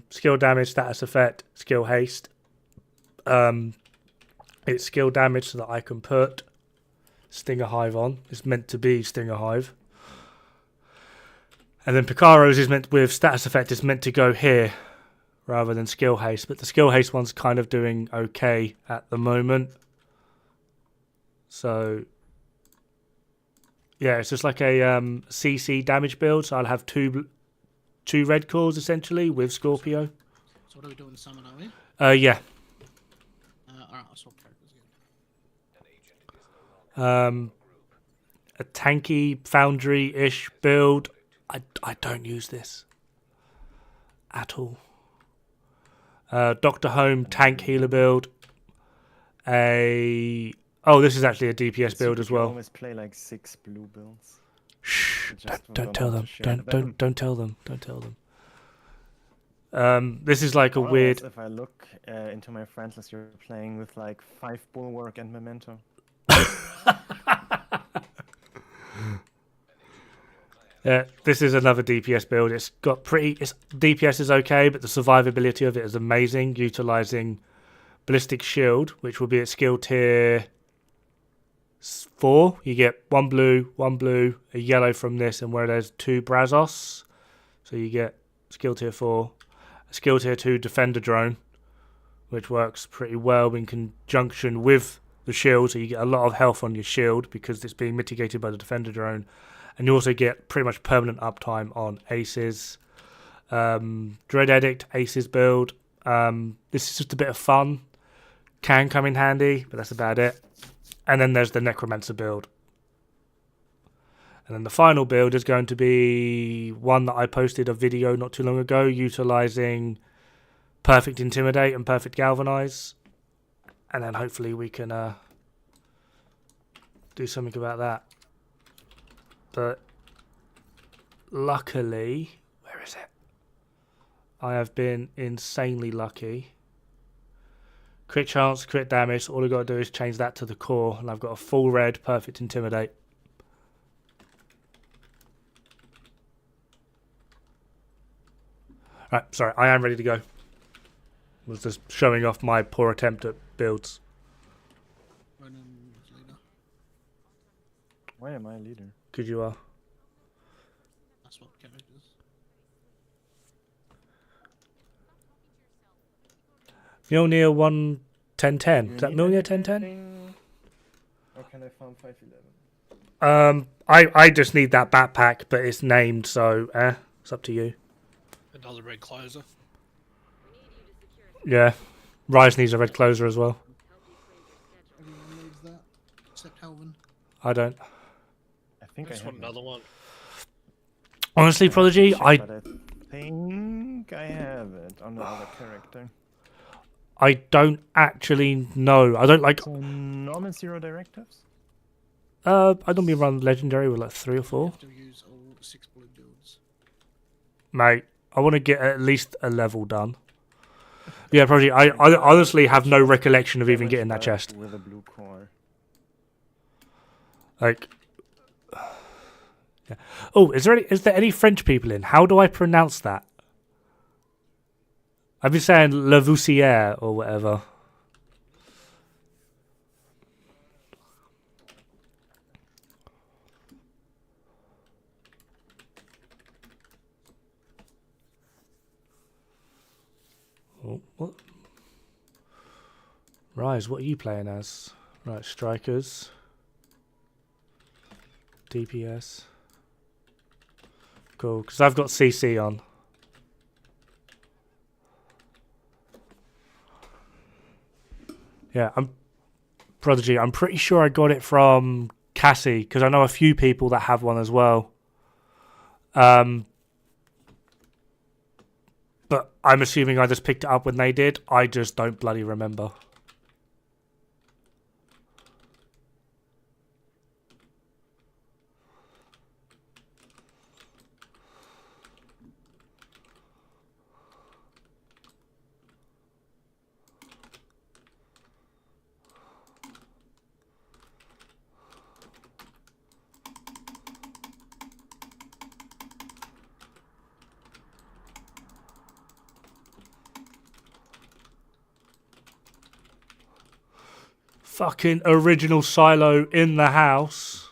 Skill damage, status effect, skill haste. It's skill damage so that I can put Stinger Hive on. It's meant to be Stinger Hive. And then Picaros is meant, with status effect, is meant to go here rather than skill haste. But the skill haste one's kind of doing okay at the moment. So yeah, it's just like a CC damage build. So I'll have two red cores essentially with Scorpio. So what are we doing, summon, are we? Yeah. Alright, I'll swap characters again. A tanky foundry-ish build. I don't use this at all. Dr. Home tank healer build. This is actually a DPS build as well. I always play like 6 blue builds. Shh! Just Don't tell them. want to share them. Don't tell them. Don't tell them. This is like a More or weird. less, if I look into my friends list, you're playing with like 5 Bulwark and Memento. Yeah, this is another DPS build. It's got DPS is okay, but the survivability of it is amazing. Utilizing Ballistic Shield, which will be at skill tier 4. You get 1 blue, a yellow from this, and where there's 2 Brazos. So you get skill tier 4. A skill tier 2 Defender Drone, which works pretty well in conjunction with the shield. So you get a lot of health on your shield because it's being mitigated by the Defender Drone. And you also get pretty much permanent uptime on Aces. Dread Edict, Aces build. This is just a bit of fun. Can come in handy, but that's about it. And then there's the Necromancer build. And then the final build is going to be one that I posted a video not too long ago, utilizing Perfect Intimidate and Perfect Galvanize. And then hopefully we can do something about that. But luckily, where is it? I have been insanely lucky. Crit chance, crit damage. All I've got to do is change that to the core, and I've got a full red Perfect Intimidate. Right, sorry, I am ready to go. Was just showing off my poor attempt at builds. Leader. Why am I a leader? Because you are. I swap characters. Mjolnir 1-10-10. Is that Mjolnir 10-10? Or can I farm 511? I just need that backpack, but it's named, so it's up to you. Another red closer. Yeah. Rise needs a red closer as well. Everyone needs that, except Helvin. I don't. I think I just I want have another one. Honestly, Prodigy, but I think I have it on the other character. I don't actually know. I don't like. So normal 0 directives? I don't mean run legendary with like 3 or 4. You have to use all 6 blue builds. Mate, I want to get at least a level done. Yeah, Prodigy, I honestly have no recollection of even getting that chest. With a blue core. Like, Yeah. Oh, is there any French people in? How do I pronounce that? I've been saying Lavoisier or whatever. Oh, what? Rise, what are you playing as? Right, strikers. DPS. Cool, because I've got CC on. Yeah, I'm Prodigy. I'm pretty sure I got it from Cassie, because I know a few people that have one as well. But I'm assuming I just picked it up when they did. I just don't bloody remember. Fucking original silo in the house.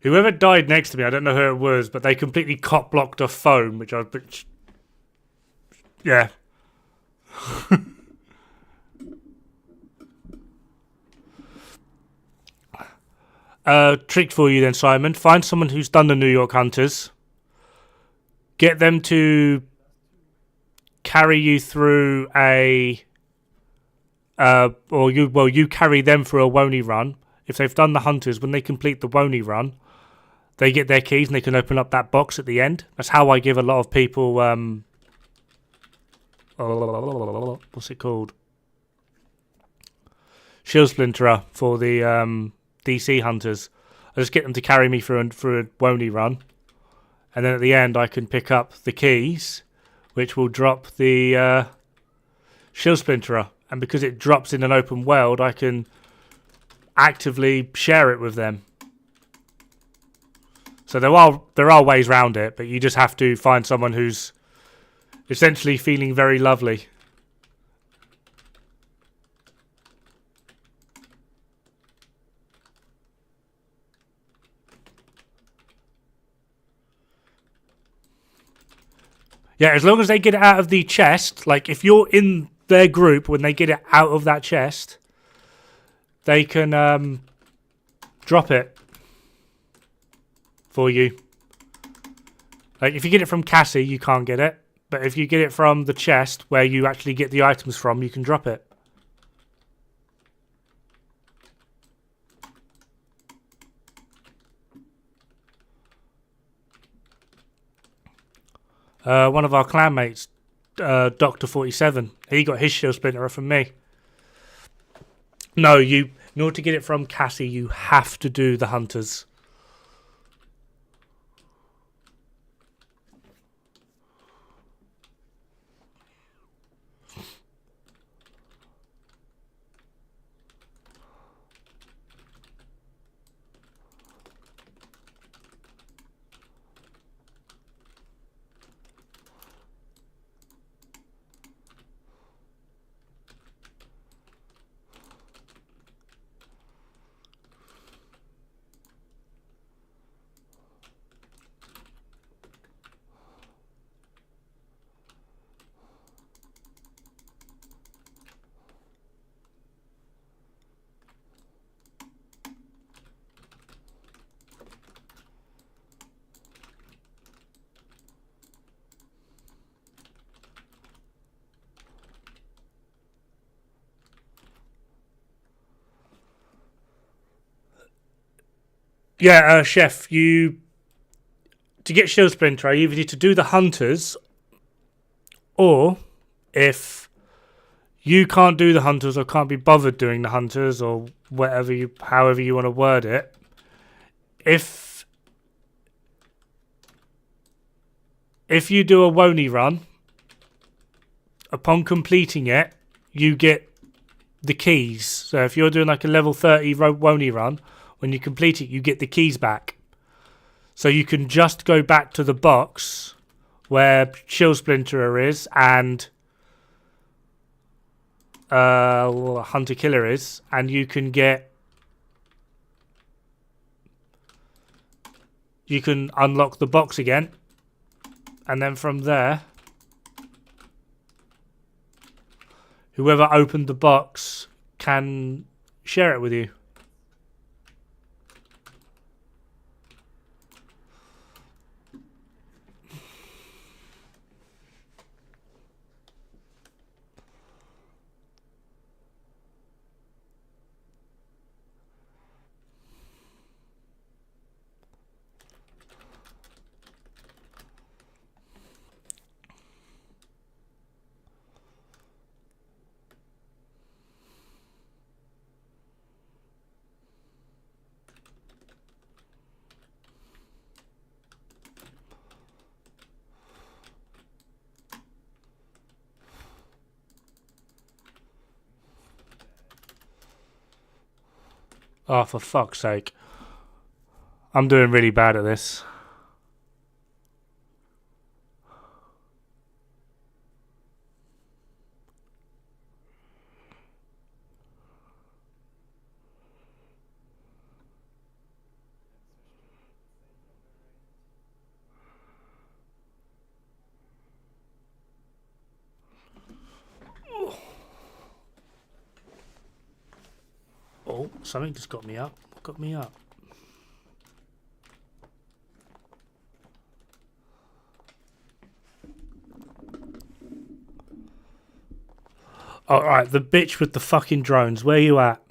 Whoever died next to me, I don't know who it was, but they completely cop-blocked a phone, which yeah. Trick for you then, Simon. Find someone who's done the New York Hunters. Get them to carry you through a... you carry them through a Woney run. If they've done the Hunters, when they complete the Woney run, they get their keys and they can open up that box at the end. That's how I give a lot of people... what's it called? Shield Splinterer for the DC Hunters. I just get them to carry me through a Woney run. And then at the end, I can pick up the keys, which will drop the Shield Splinterer. And because it drops in an open world, I can actively share it with them. So there are ways around it, but you just have to find someone who's essentially feeling very lovely. Yeah, as long as they get it out of the chest, like if you're in their group when they get it out of that chest, they can drop it for you. Like if you get it from Cassie, you can't get it. But if you get it from the chest where you actually get the items from, you can drop it. One of our clanmates, Dr. 47, he got his Shield Splinterer from me. No, in order to get it from Cassie, you have to do the Hunters. Yeah, Chef, to get Shield Splinter, you either need to do the Hunters, or if you can't do the Hunters or can't be bothered doing the Hunters or however you want to word it, if you do a Woney run, upon completing it, you get the keys. So if you're doing like a level 30 Woney run, when you complete it, you get the keys back. So you can just go back to the box where Shield Splinterer is and Hunter Killer is, and you can unlock the box again, and then from there, whoever opened the box can share it with you. Oh, for fuck's sake. I'm doing really bad at this. Oh, something just got me up. Got me up. Alright, the bitch with the fucking drones. Where you at?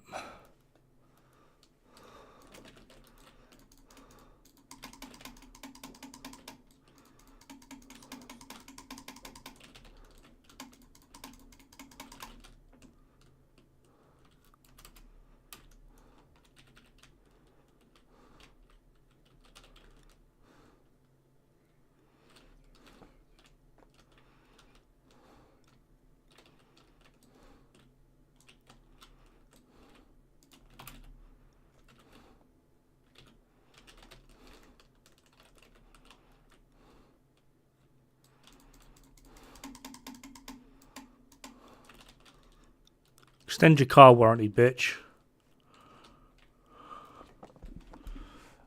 Extend your car warranty, bitch.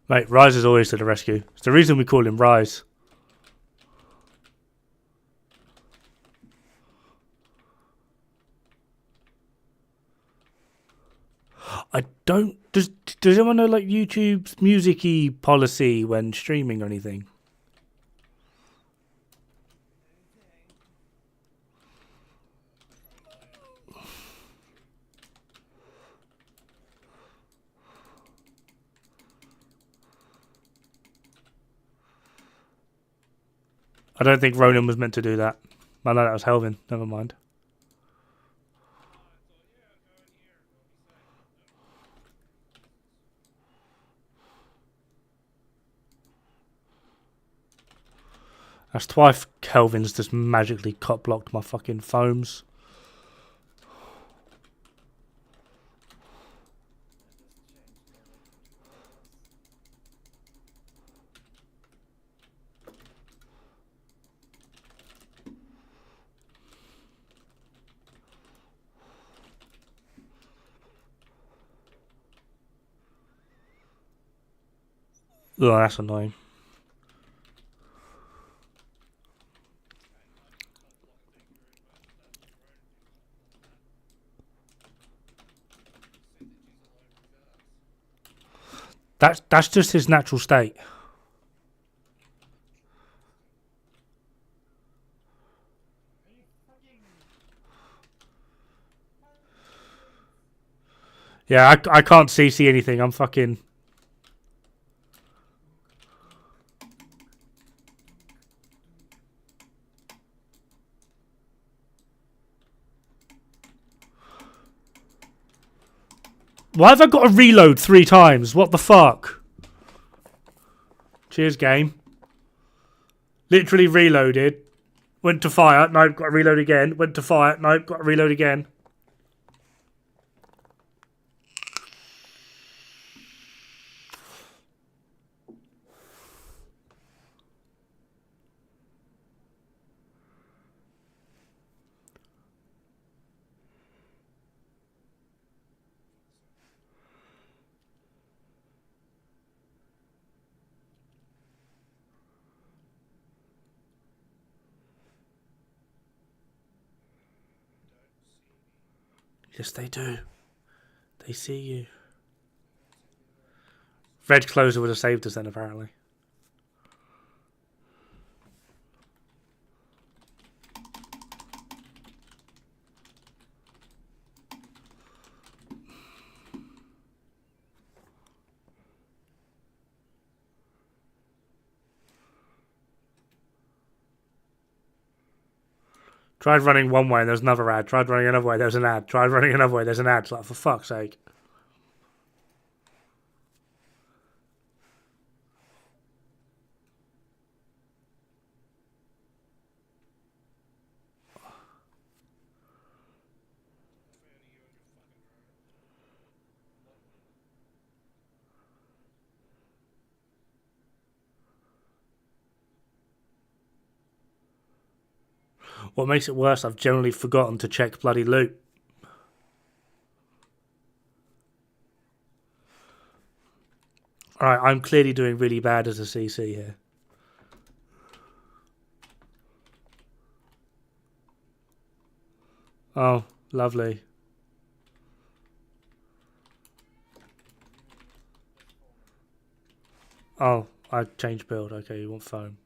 Mate, Rise is always to the rescue. It's the reason we call him Rise. I don't... Does anyone know, like, YouTube's music-y policy when streaming or anything? I don't think Ronan was meant to do that. I know that was Helvin. Never mind. That's twice Kelvin's just magically cop blocked my fucking foams. Oh, that's annoying. That's just his natural state. Yeah, I can't CC anything. I'm fucking... Why have I got to reload 3 times? What the fuck? Cheers, game. Literally reloaded. Went to fire. Nope, got to reload again. Went to fire. Nope, got to reload again. Yes, they do. They see you. Red closer would have saved us then, apparently. Tried running one way and there's another ad. Tried running another way, there's an ad. Tried running another way, there's an ad. It's like, for fuck's sake. What makes it worse, I've generally forgotten to check bloody loot. Alright, I'm clearly doing really bad as a CC here. Oh, lovely. Oh, I changed build. Okay, you want foam.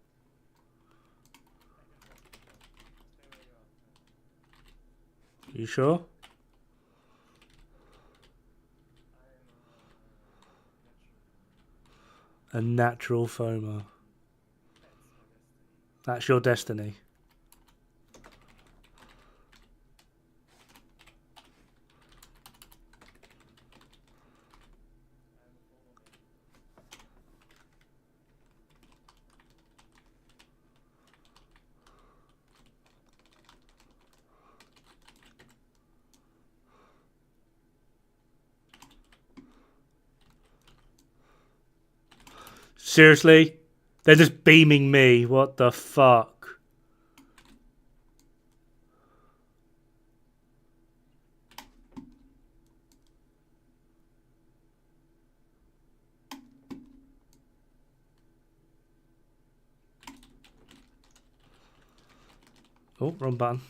You sure? A natural foamer. That's your destiny. Seriously? They're just beaming me. What the fuck? Oh, wrong button.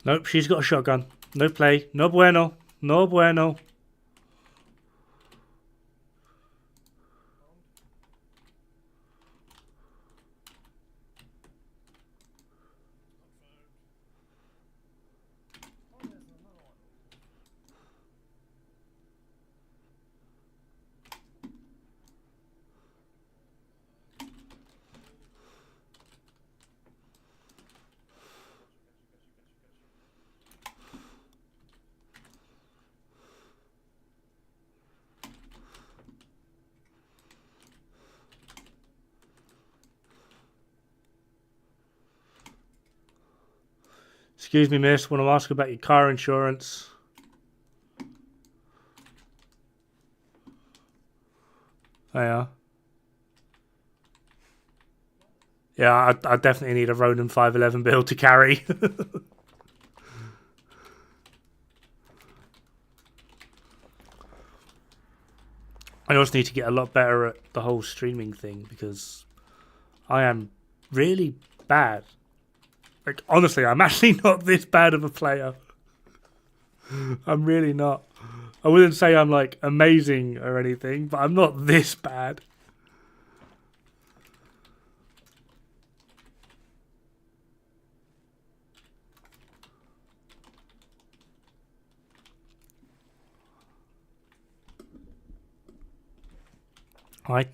Nope, she's got a shotgun. No play. No bueno. No bueno. Excuse me, miss. Want to ask about your car insurance? Oh, yeah. Yeah, I definitely need a Ronin 511 build to carry. I also need to get a lot better at the whole streaming thing because I am really bad. Like, honestly, I'm actually not this bad of a player. I'm really not. I wouldn't say I'm like amazing or anything, but I'm not this bad. I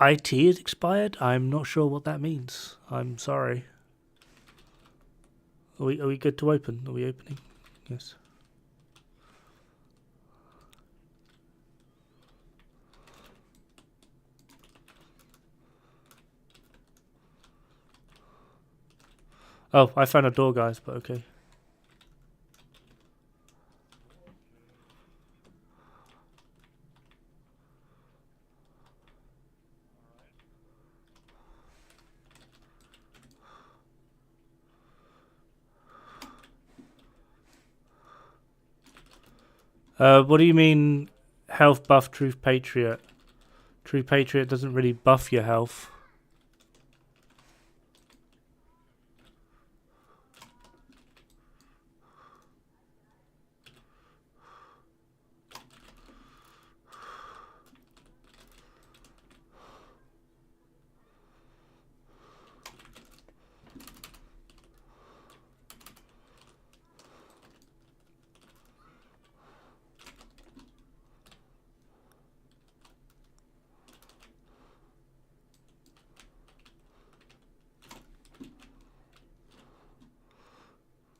IT is expired? I'm not sure what that means. I'm sorry. Are we good to open? Are we opening? Yes. Oh, I found a door, guys, but okay. What do you mean, health buff True Patriot? True Patriot doesn't really buff your health.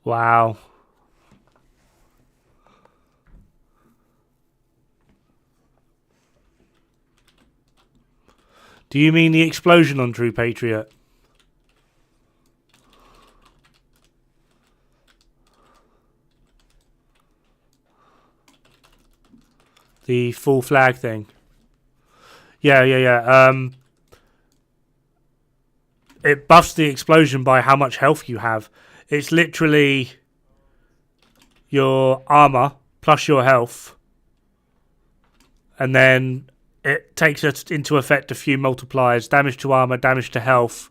Wow. Do you mean the explosion on True Patriot? The full flag thing? Yeah. It buffs the explosion by how much health you have. It's literally your armor plus your health. And then it takes into effect a few multipliers. Damage to armor, damage to health,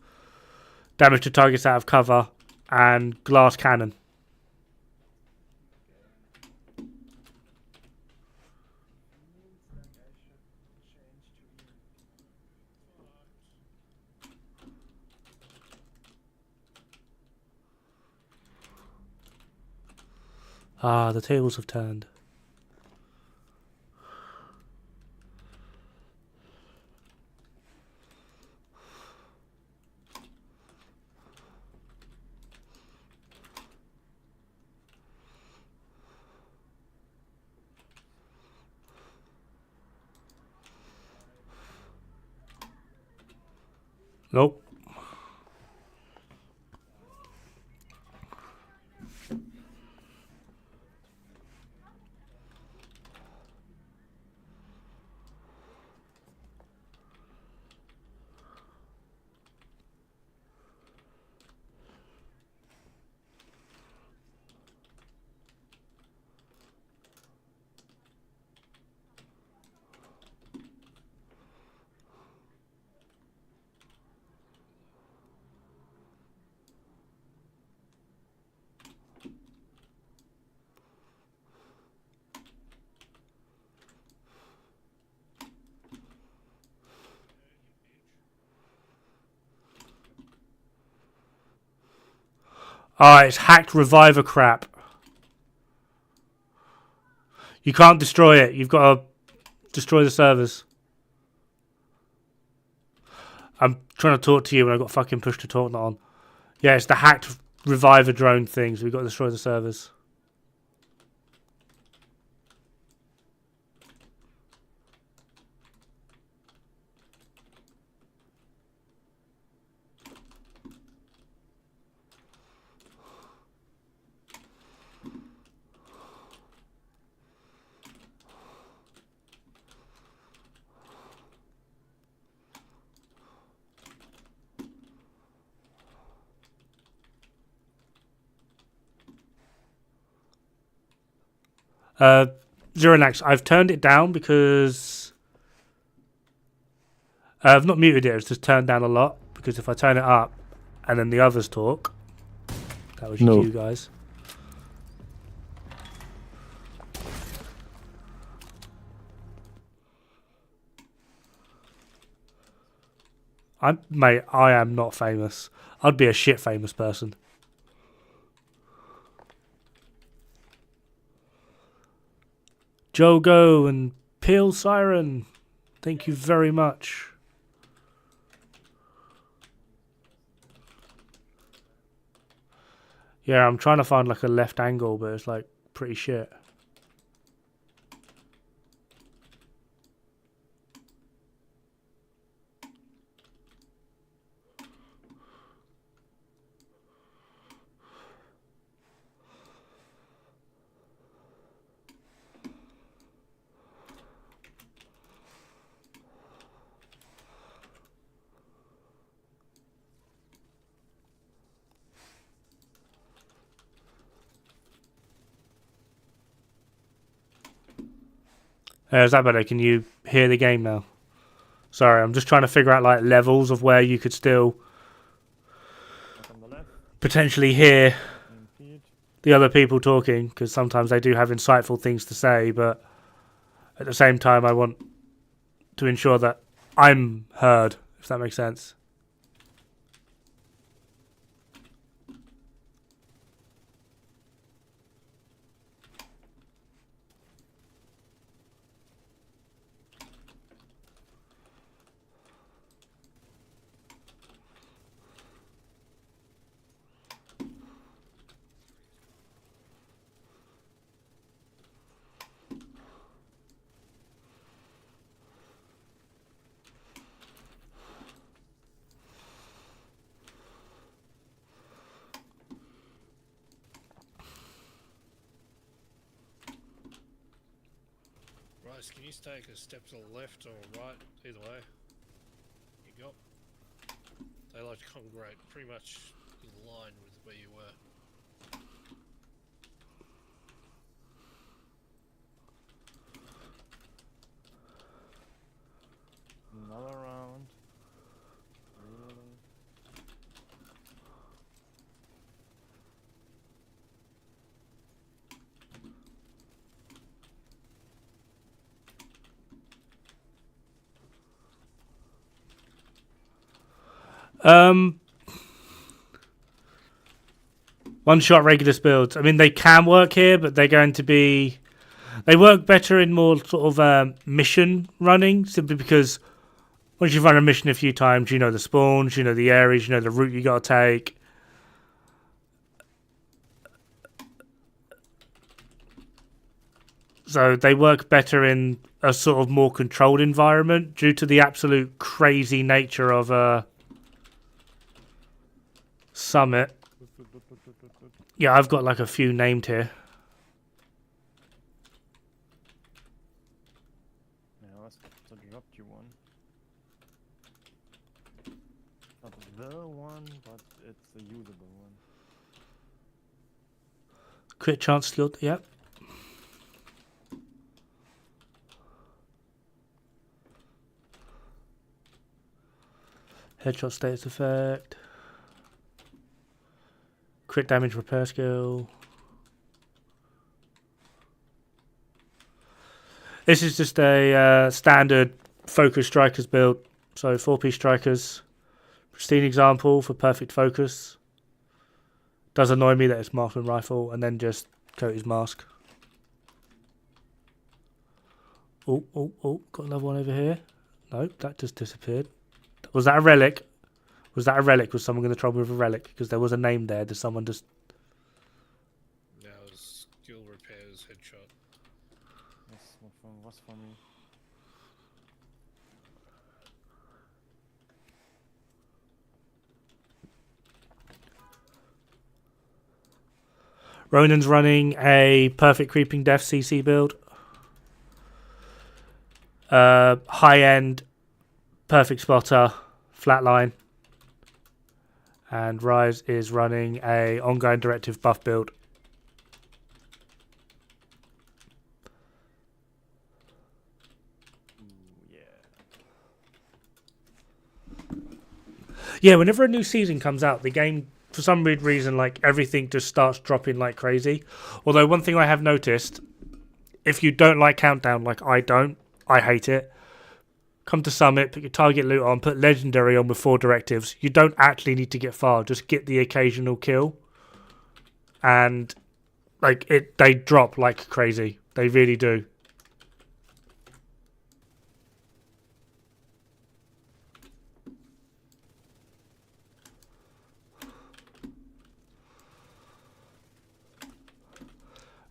damage to targets out of cover, and glass cannon. Ah, the tables have turned. Nope. Ah, it's hacked reviver crap. You can't destroy it. You've got to destroy the servers. I'm trying to talk to you and I've got fucking push to talk not on. Yeah, it's the hacked reviver drone thing, so we've got to destroy the servers. Zeronax, I've turned it down because I've not muted it, it's just turned down a lot, because if I turn it up and then the others talk, that was you guys. Mate, I am not famous. I'd be a shit famous person. Jogo and Peel Siren, thank you very much. Yeah, I'm trying to find like a left angle, but it's like pretty shit. Is that better? Can you hear the game now? Sorry, I'm just trying to figure out like levels of where you could still Back on the left, potentially hear clean feed. the other people talking, because sometimes they do have insightful things to say, but at the same time I want to ensure that I'm heard, if that makes sense. Rice, can you take a step to the left or right? Either way. You got. They like to congregate pretty much in line with where you were. Another round. Really? One-shot regular builds. I mean, they can work here, but they're going to be... They work better in more sort of mission running, simply because once you've run a mission a few times, you know the spawns, you know the areas, you know the route you got to take. So they work better in a sort of more controlled environment due to the absolute crazy nature of Summit. Yeah, I've got like a few named here. Yeah, I was so dropped you one. Not the one, but it's a usable one. Crit chance skill, yep. Headshot status effect. Crit damage repair skill. This is just a standard focus strikers build. So 4-piece strikers. Pristine example for perfect focus. Does annoy me that it's marksman rifle and then just Cody's mask. Oh, got another one over here. Nope, that just disappeared. Was that a relic? Was that a relic? Was someone going to trouble with a relic? Because there was a name there. Did someone just... Now it's skill repairs headshot. Yes, what's for me? Ronan's running a perfect creeping death CC build. High-end perfect spotter, flatline. And Rise is running a ongoing directive buff build. Ooh, yeah. Yeah, whenever a new season comes out, the game, for some weird reason, like everything just starts dropping like crazy. Although one thing I have noticed, if you don't like Countdown, like I don't, I hate it. Come to Summit, put your target loot on, put Legendary on with 4 directives. You don't actually need to get far, just get the occasional kill. And like they drop like crazy. They really do.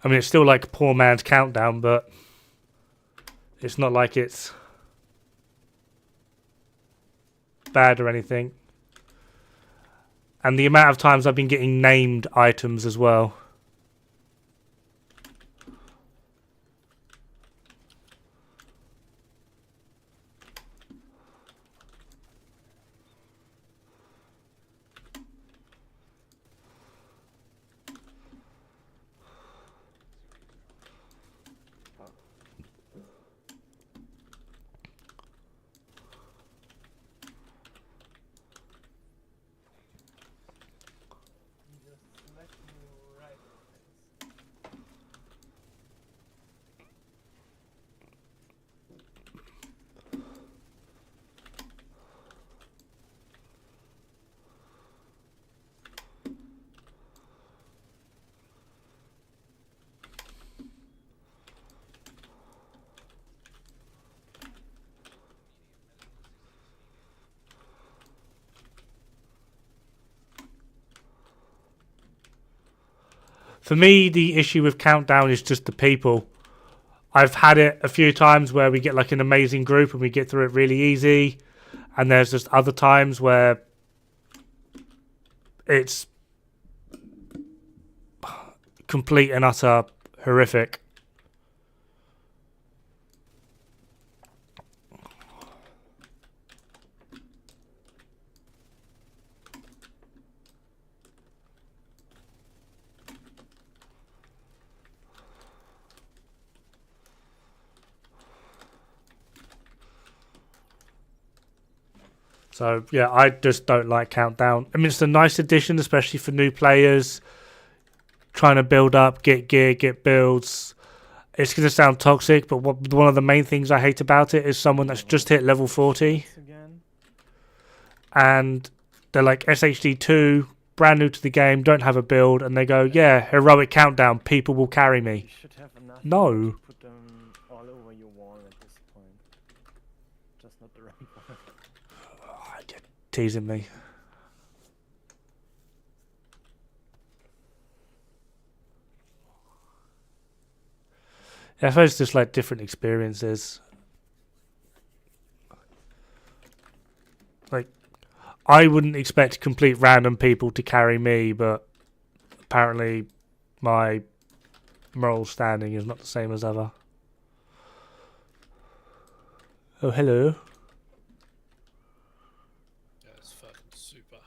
I mean, it's still like poor man's countdown, but it's not like it's bad or anything. And the amount of times I've been getting named items as well. For me, the issue with Countdown is just the people. I've had it a few times where we get like an amazing group and we get through it really easy. And there's just other times where it's complete and utter horrific. So, yeah, I just don't like Countdown. I mean, it's a nice addition, especially for new players. Trying to build up, get gear, get builds. It's going to sound toxic, but one of the main things I hate about it is someone that's just hit level 40. And they're like SHD2, brand new to the game, don't have a build. And they go, yeah, heroic Countdown, people will carry me. You should have enough No. to put them all over your wall at this point. Just not the right one. Oh, you're teasing me. Yeah, I suppose it's just like different experiences. Like, I wouldn't expect complete random people to carry me, but apparently my moral standing is not the same as other. Oh, hello. That's fucking super.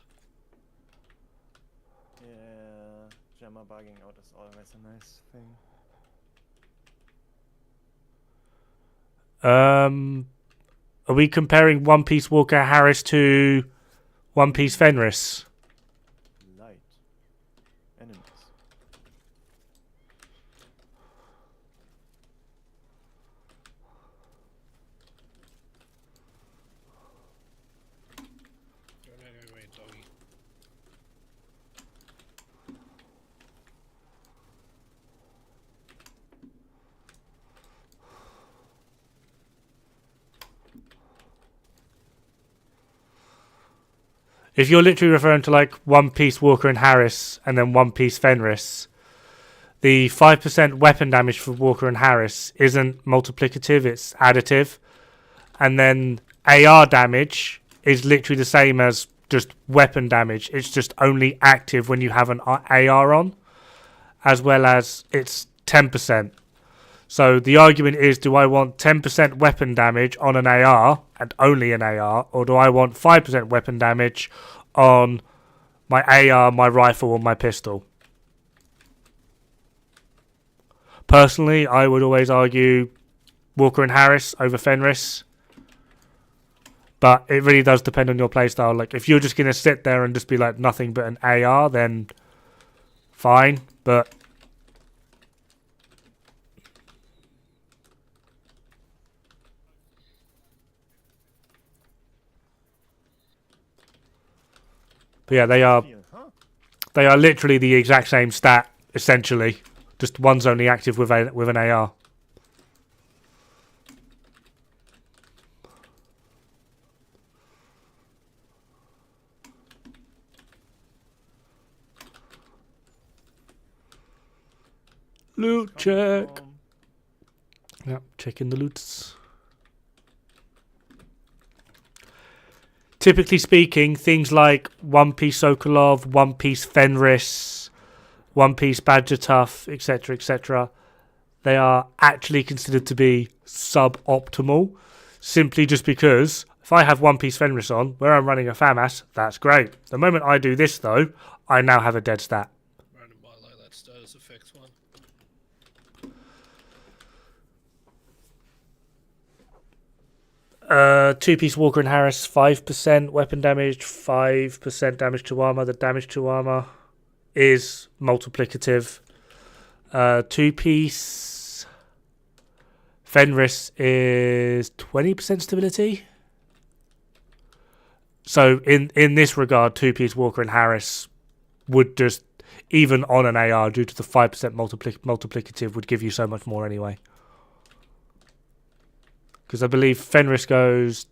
Yeah, Gemma bugging out is always a nice thing. Are we comparing One Piece Walker Harris to One Piece Fenris? Light. Enemies. Wait, doggy. If you're literally referring to like One Piece Walker and Harris and then One Piece Fenris, the 5% weapon damage for Walker and Harris isn't multiplicative, it's additive. And then AR damage is literally the same as just weapon damage. It's just only active when you have an AR on, as well as it's 10%. So the argument is, do I want 10% weapon damage on an AR and only an AR, or do I want 5% weapon damage on my AR, my rifle, or my pistol? Personally, I would always argue Walker and Harris over Fenris. But it really does depend on your playstyle. Like, if you're just going to sit there and just be like nothing but an AR, then fine. But yeah, they are literally the exact same stat, essentially. Just one's only active with an AR. Loot. Check. home. Yep, checking the loots. Typically speaking, things like One Piece Sokolov, One Piece Fenris, One Piece Badger Tough, etc., they are actually considered to be suboptimal, simply just because if I have One Piece Fenris on, where I'm running a FAMAS, that's great. The moment I do this, though, I now have a dead stat. Random highlight that status effects one. Two-piece Walker and Harris, 5% weapon damage, 5% damage to armor. The damage to armor is multiplicative. Two-piece Fenris is 20% stability. So in this regard, two-piece Walker and Harris would just, even on an AR, due to the 5% multiplicative, would give you so much more anyway. Because I believe Fenris goes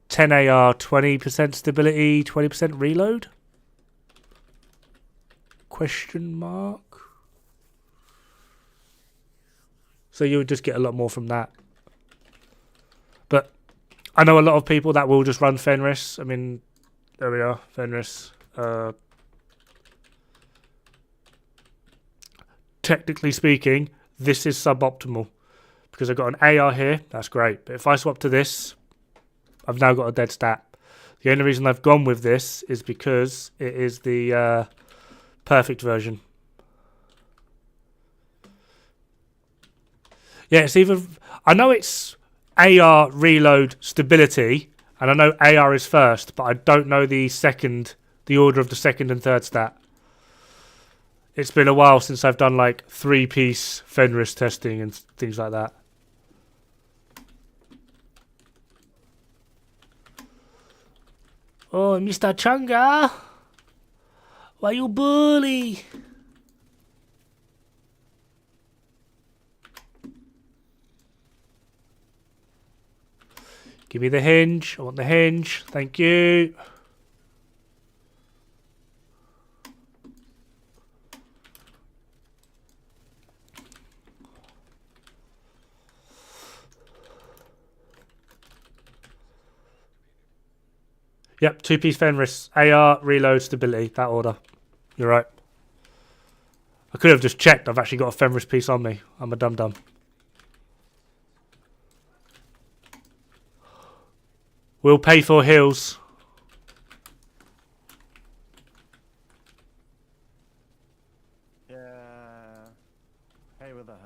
10 AR, 20% stability, 20% reload? Question mark? So you would just get a lot more from that. But I know a lot of people that will just run Fenris. I mean, there we are, Fenris. Technically speaking, this is suboptimal. Because I've got an AR here, that's great. But if I swap to this, I've now got a dead stat. The only reason I've gone with this is because it is the perfect version. Yeah, it's either... I know it's AR, reload, stability, and I know AR is first, but I don't know the order of the second and third stat. It's been a while since I've done like 3-piece Fenris testing and things like that. Oh, Mr. Chunga, why you bully? Give me the hinge. I want the hinge. Thank you. Yep, 2-piece Fenris, AR, reload, stability, that order. You're right. I could have just checked. I've actually got a Fenris piece on me. I'm a dum-dum. We'll pay for heals. Yeah. Hey with a hive.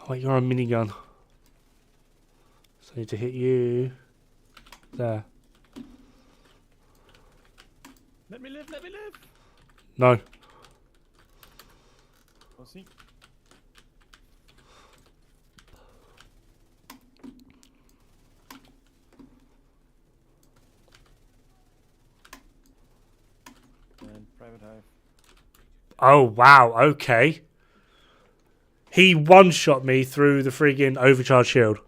Oh, wait, you're on minigun. So I need to hit you. There. Let me live, let me live! No. Aussie. And private hive. Oh, wow. Okay. He one-shot me through the friggin' overcharge shield.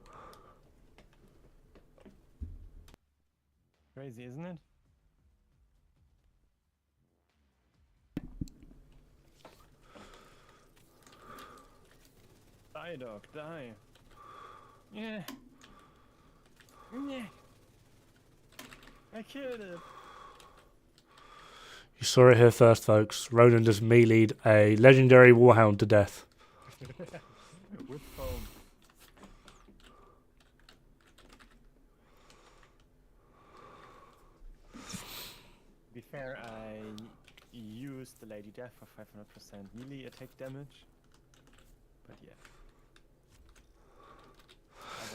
Crazy, isn't it? Die, dog, die. Yeah. Yeah. I killed it. You saw it here first, folks. Ronan just melee'd a legendary warhound to death. With foam. To be fair, I used the Lady Death for 500% melee attack damage. But yeah.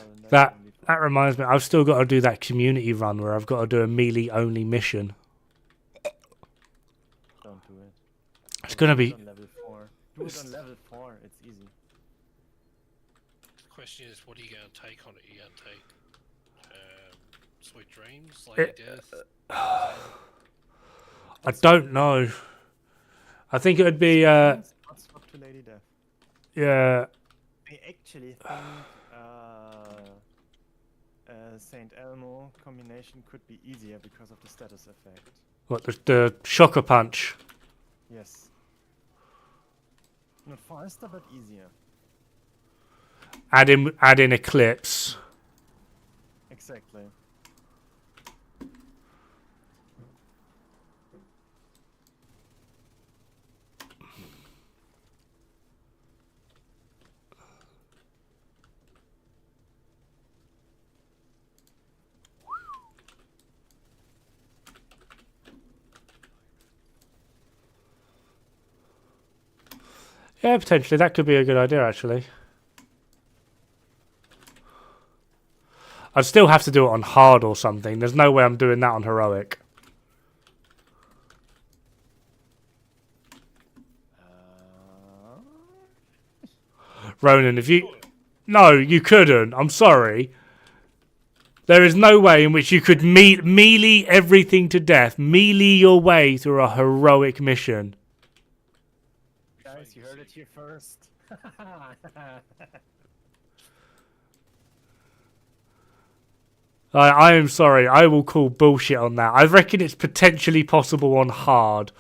Other than That only that reminds me, I've still got to do that community run where I've got to do a melee only mission. don't do it. It's Don't gonna do it be on level 4. Do it on level 4, it's easy. question is, what are you going to take on it? Are you going to take Sweet Dreams, Lady Death? I don't know. I think it would be Not swap to Lady Death. yeah. I actually think Saint Elmo combination could be easier because of the status effect. What the shocker punch? Yes. Not faster, but easier. Add in Eclipse. Exactly. Yeah, potentially that could be a good idea actually. I'd still have to do it on hard or something. There's no way I'm doing that on heroic. Ronan, if you... No, you couldn't. I'm sorry. There is no way in which you could melee everything to death. Melee your way through a heroic mission. Guys, you heard it here first. I am sorry. I will call bullshit on that. I reckon it's potentially possible on hard.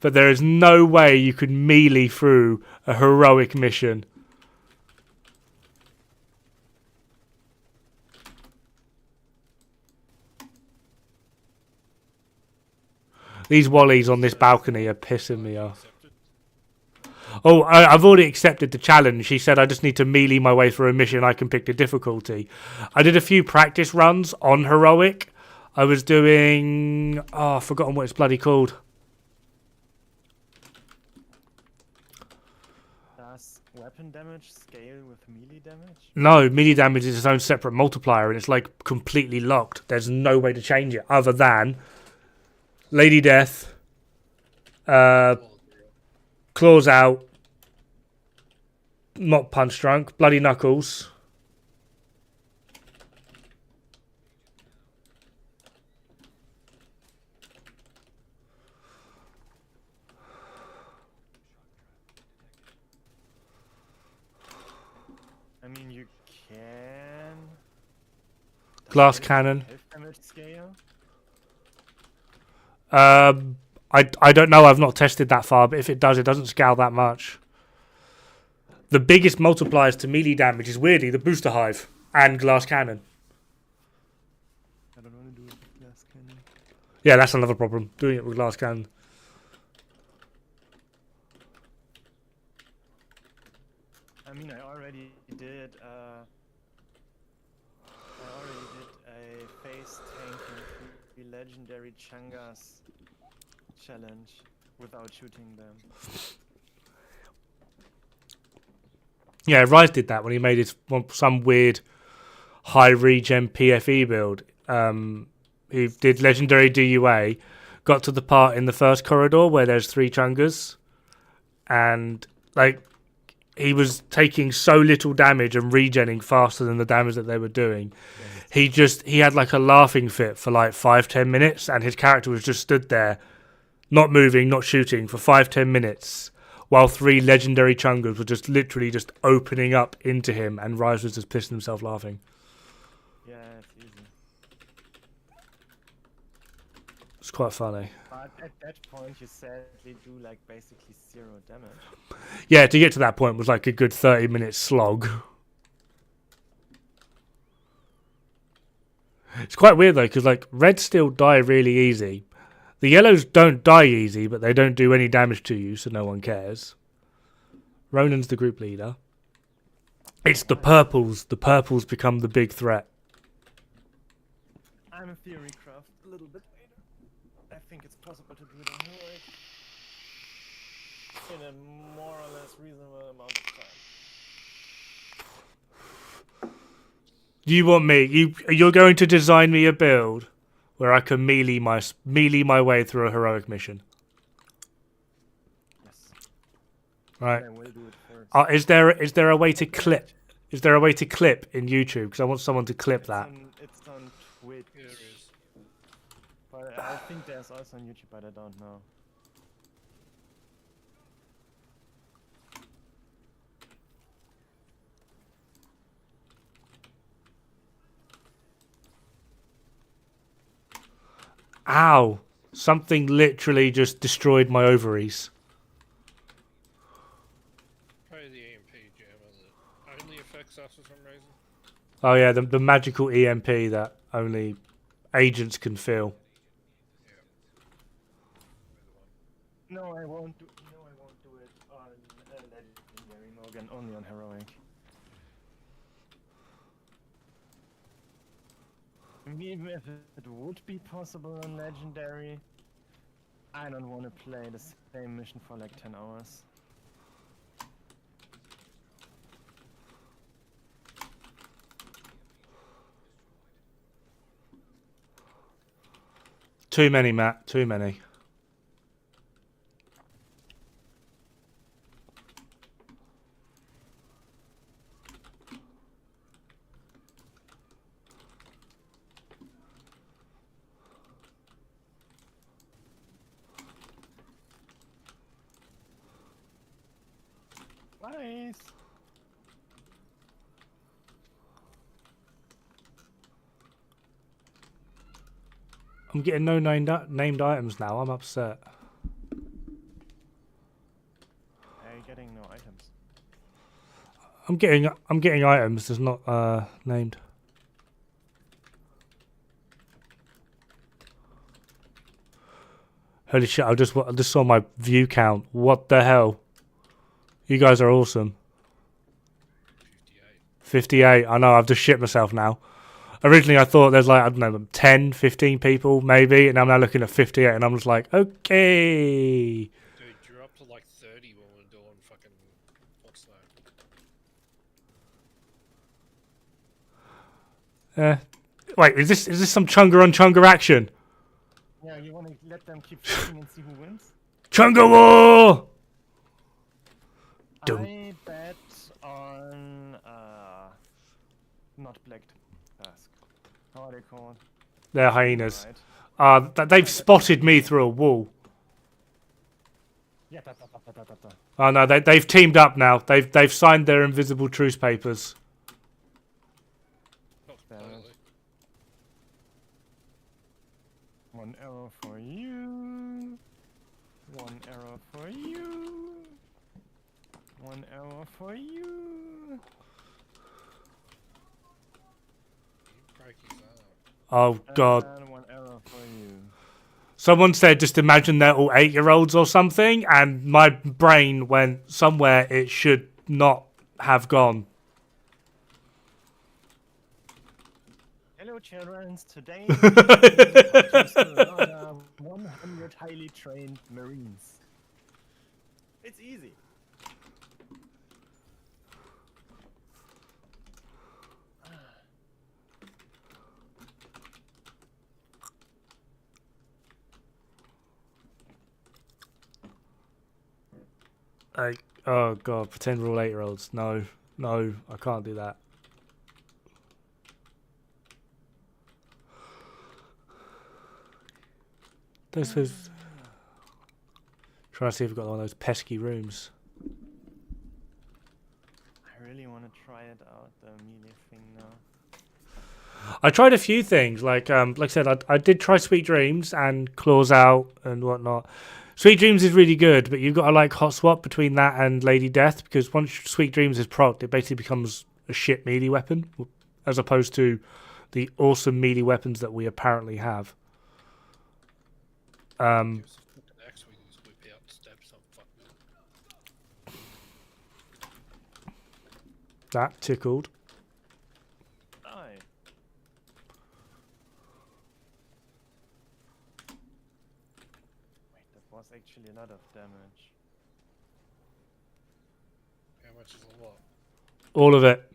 But there is no way you could melee through a heroic mission. These wallies on this balcony are pissing me off. Oh, I've already accepted the challenge. He said I just need to melee my way through a mission. I can pick the difficulty. I did a few practice runs on heroic. I was doing... Oh, I've forgotten what it's bloody called. Does weapon damage scale with melee damage? No, melee damage is its own separate multiplier and it's like completely locked. There's no way to change it other than Lady Death, Claws Out, not Punch Drunk, Bloody Knuckles. I mean, you can... Glass Cannon. Health damage scale? I don't know. I've not tested that far, but if it does, it doesn't scale that much. The biggest multipliers to melee damage is weirdly the Booster Hive and Glass Cannon. I don't want to do it with glass cannon. Yeah, that's another problem. Doing it with Glass Cannon. I mean, I already did a face tanking the legendary Changas challenge without shooting them. Yeah, Rise did that when he made his some weird high regen PFE build. He did Legendary DUA, got to the part in the first corridor where there's 3 Chungas, and like he was taking so little damage and regenning faster than the damage that they were doing. He had like a laughing fit for like 5-10 minutes, and his character was just stood there, not moving, not shooting for 5-10 minutes, while 3 legendary Chungas were just literally just opening up into him, and Rise was just pissing himself laughing. Yeah, it's easy. It's quite funny. But at that point, you sadly do like basically 0 damage. Yeah, to get to that point was like a good 30-minute slog. It's quite weird though, because like reds still die really easy. The yellows don't die easy, but they don't do any damage to you, so no one cares. Ronan's the group leader. It's the purples. The purples become the big threat. I'm a theory craft a little bit later. I think it's possible to do it on heroic in a more or less reasonable amount of time. You want me? You're going to design me a build where I can melee my way through a heroic mission. Yes. Right. I will do it first. Is there a way to clip? Is there a way to clip in YouTube? Because I want someone to clip that. It's on Twitch. Yeah, there is. But I think there's also on YouTube, but I don't know. Ow! Something literally just destroyed my ovaries. Probably the EMP jammer that only affects us for some reason. Oh yeah, the magical EMP that only agents can feel. No, I won't do. No, I won't do it on Legendary Morgan. Only on heroic. Even if it would be possible on Legendary, I don't want to play the same mission for like 10 hours. Too many, Matt. Too many. Nice. I'm getting no named items now. I'm upset. Are you getting no items? I'm getting items. There's not named. Holy shit! I just saw my view count. What the hell? You guys are awesome. 58. I know. I've just shit myself now. Originally, I thought there's like, I don't know, 10, 15 people maybe, and I'm now looking at 58, and I'm just like, okay. Dude, you're up to like 30 when we're doing fucking. What's that? Wait, is this some Chunga on Chunga action? Yeah, you want to let them keep shooting and see who wins? Chunga war! Dum. I bet on not black task. How are they called? They're hyenas. Right. They've spotted me through a wall. Yeah, Oh no, they've teamed up now. They've signed their invisible truce papers. Not Damn it. completely. One arrow for you. One arrow for you. One arrow for you. You break his arm. Oh god. And one arrow for you. Someone said just imagine they're all 8-year-olds or something, and my brain went somewhere it should not have gone. Hello, children. Today we are 100 highly trained Marines. It's easy. Oh god, pretend we're all 8-year-olds. No, I can't do that. Trying to see if we've got one of those pesky rooms. I really want to try it out, the melee thing now. I tried a few things, like I said, I did try Sweet Dreams and Claws Out and whatnot. Sweet Dreams is really good, but you've got to like hot swap between that and Lady Death, because once Sweet Dreams is procced, it basically becomes a shit melee weapon, as opposed to the awesome melee weapons that we apparently have. Give us a fucking axe, we can just whip out and stab some fucking. That tickled. Die. Wait, that was actually a lot of damage. How much is a lot? All of it.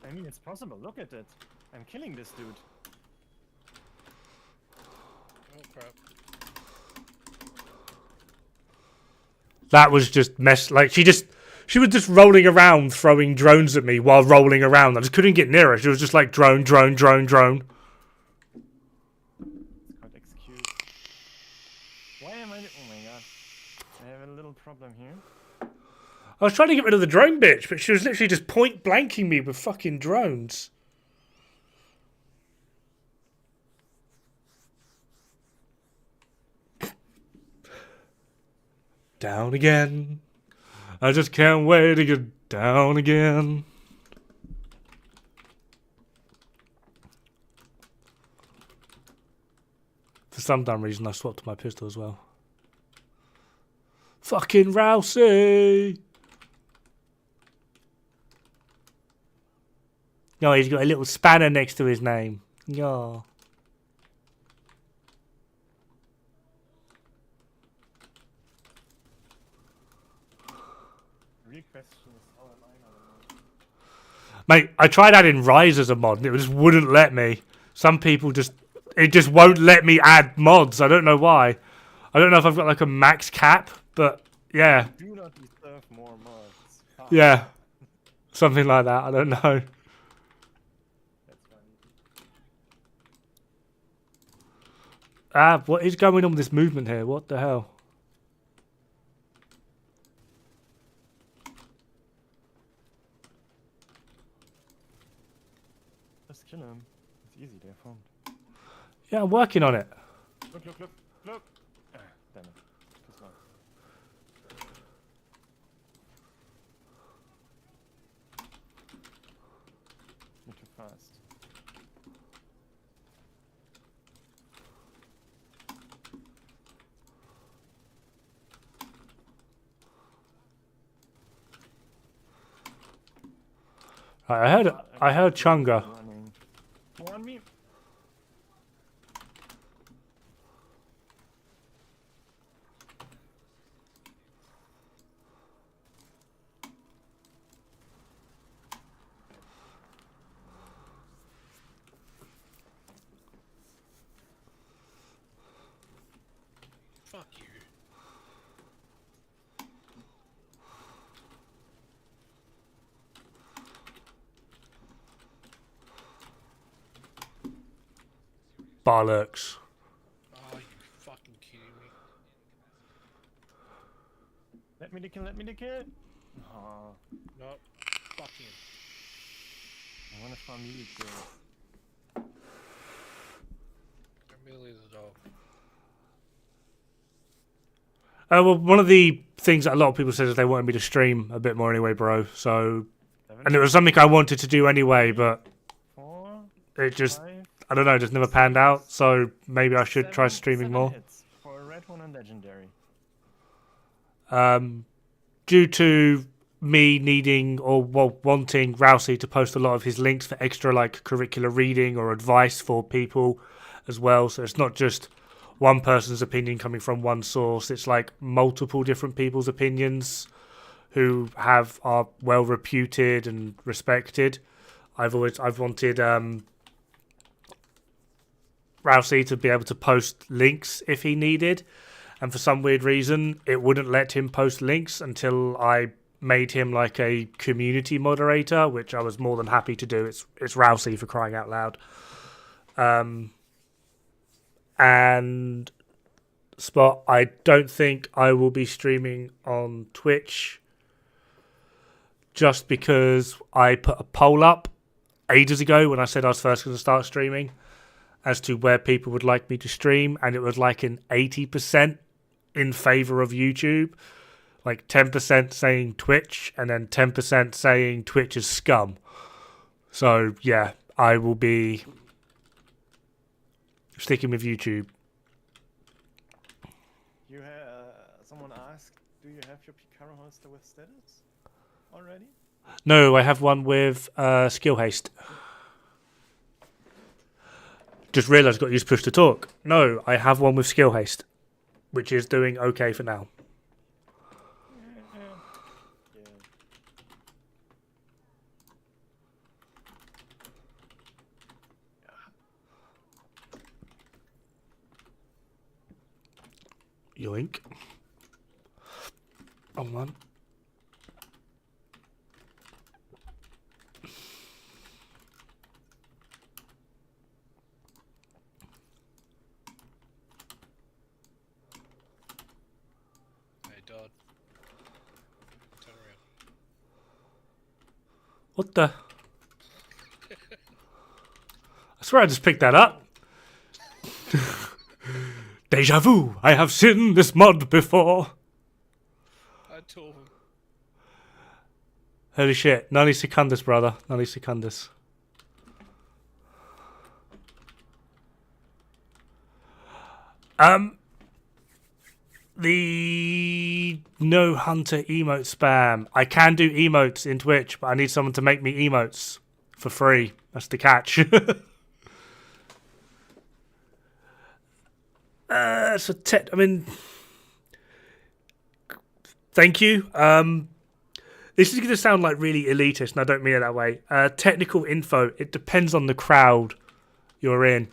I mean, it's possible. Look at it. I'm killing this dude. Oh crap. That was just mess. Like she was just rolling around, throwing drones at me while rolling around. I just couldn't get near her. She was just like drone, drone, drone, drone. It's called excuse. Why am I? Oh my god! I have a little problem here. I was trying to get rid of the drone bitch, but she was literally just point blanking me with fucking drones. Down again. I just can't wait to get down again. For some dumb reason, I swapped my pistol as well. Fucking Rousey! No, he's got a little spanner next to his name. Yeah. Real question is how am I now? Mate, I tried adding Rise as a mod and it just wouldn't let me. Some people it just won't let me add mods. I don't know why. I don't know if I've got like a max cap, but yeah. Do not deserve more mods. Yeah. Something like that. I don't know. That's funny. What is going on with this movement here? What the hell? Just kill him. It's easy, they're formed. Yeah, I'm working on it. Look, look, look, look! Ah, damn it. Too slow. You're too fast. Right, I heard Chunga. Running. On me! Fuck you. Bollocks. Oh, you fucking kidding me? Let me the kill, let me the kill! Oh, Nope. Fuck him. I want a family kill. Amelia the dog. Well, one of the things that a lot of people said is they wanted me to stream a bit more anyway, bro. So, and it was something I wanted to do anyway, but 4, it just, 5, I don't know, just never panned out. So maybe I should try streaming 7 more. hits for a red one on Legendary. Due to me needing or wanting Rousey to post a lot of his links for extra like curricular reading or advice for people as well. So it's not just one person's opinion coming from one source. It's like multiple different people's opinions who are well reputed and respected. I've wanted Rousey to be able to post links if he needed, and for some weird reason it wouldn't let him post links until I made him like a community moderator, which I was more than happy to do. It's Rousey, for crying out loud. And Spot, I don't think I will be streaming on Twitch just because I put a poll up ages ago when I said I was first going to start streaming as to where people would like me to stream, and it was like an 80% in favor of YouTube, like 10% saying Twitch, and then 10% saying Twitch is scum. So yeah, I will be sticking with YouTube. You someone asked, do you have your Picaro holster with status already? No, I have one with skill haste. Just realised I got to use push to talk. No, I have one with skill haste, which is doing okay for now. Yoink. Wrong one. Hey, Dod. Turn around. What the? I swear I just picked that up. Deja vu. I have seen this mod before. I told him. Holy shit. 90 secundus, brother. 90 secundus. The no hunter emote spam. I can do emotes in Twitch, but I need someone to make me emotes for free. That's the catch. Thank you. This is going to sound like really elitist, and I don't mean it that way. Technical info, it depends on the crowd you're in.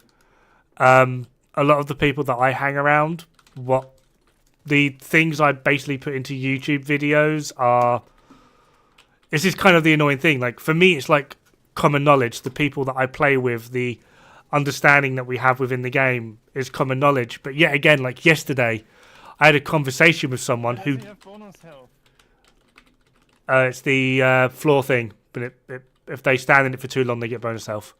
A lot of the people that I hang around, the things I basically put into YouTube videos are... This is kind of the annoying thing. Like, for me, it's like common knowledge. The people that I play with, the understanding that we have within the game is common knowledge. But yet again, like yesterday, I had a conversation with someone who... it's the floor thing, but if they stand in it for too long, they get bonus health.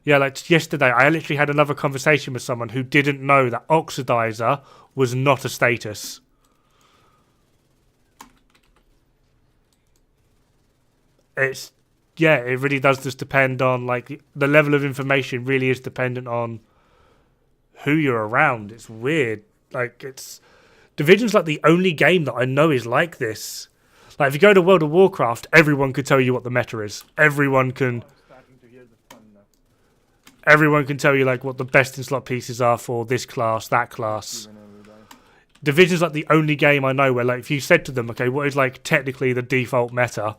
Yeah, like yesterday, I literally had another conversation with someone who didn't know that Oxidizer was not a status. It really does just depend on, like, the level of information really is dependent on who you're around. It's weird. Like, Division's like the only game that I know is like this. Like, if you go to World of Warcraft, everyone could tell you what the meta is. Everyone can tell you, like, what the best in slot pieces are for this class, that class. Division's like the only game I know where, like, if you said to them, okay, what is, like, technically the default meta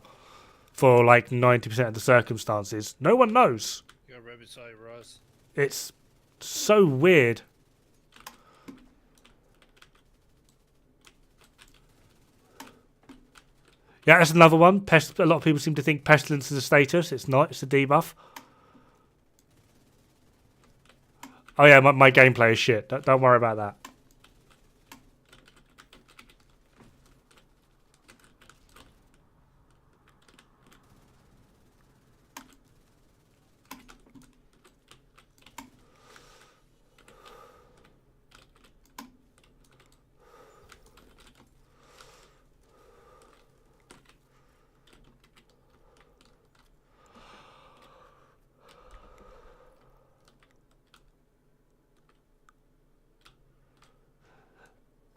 for, like, 90% of the circumstances, no one knows. You got rabbit side rise. It's so weird. Yeah, that's another one. A lot of people seem to think Pestilence is a status. It's not. It's a debuff. Oh yeah, my gameplay is shit. Don't worry about that.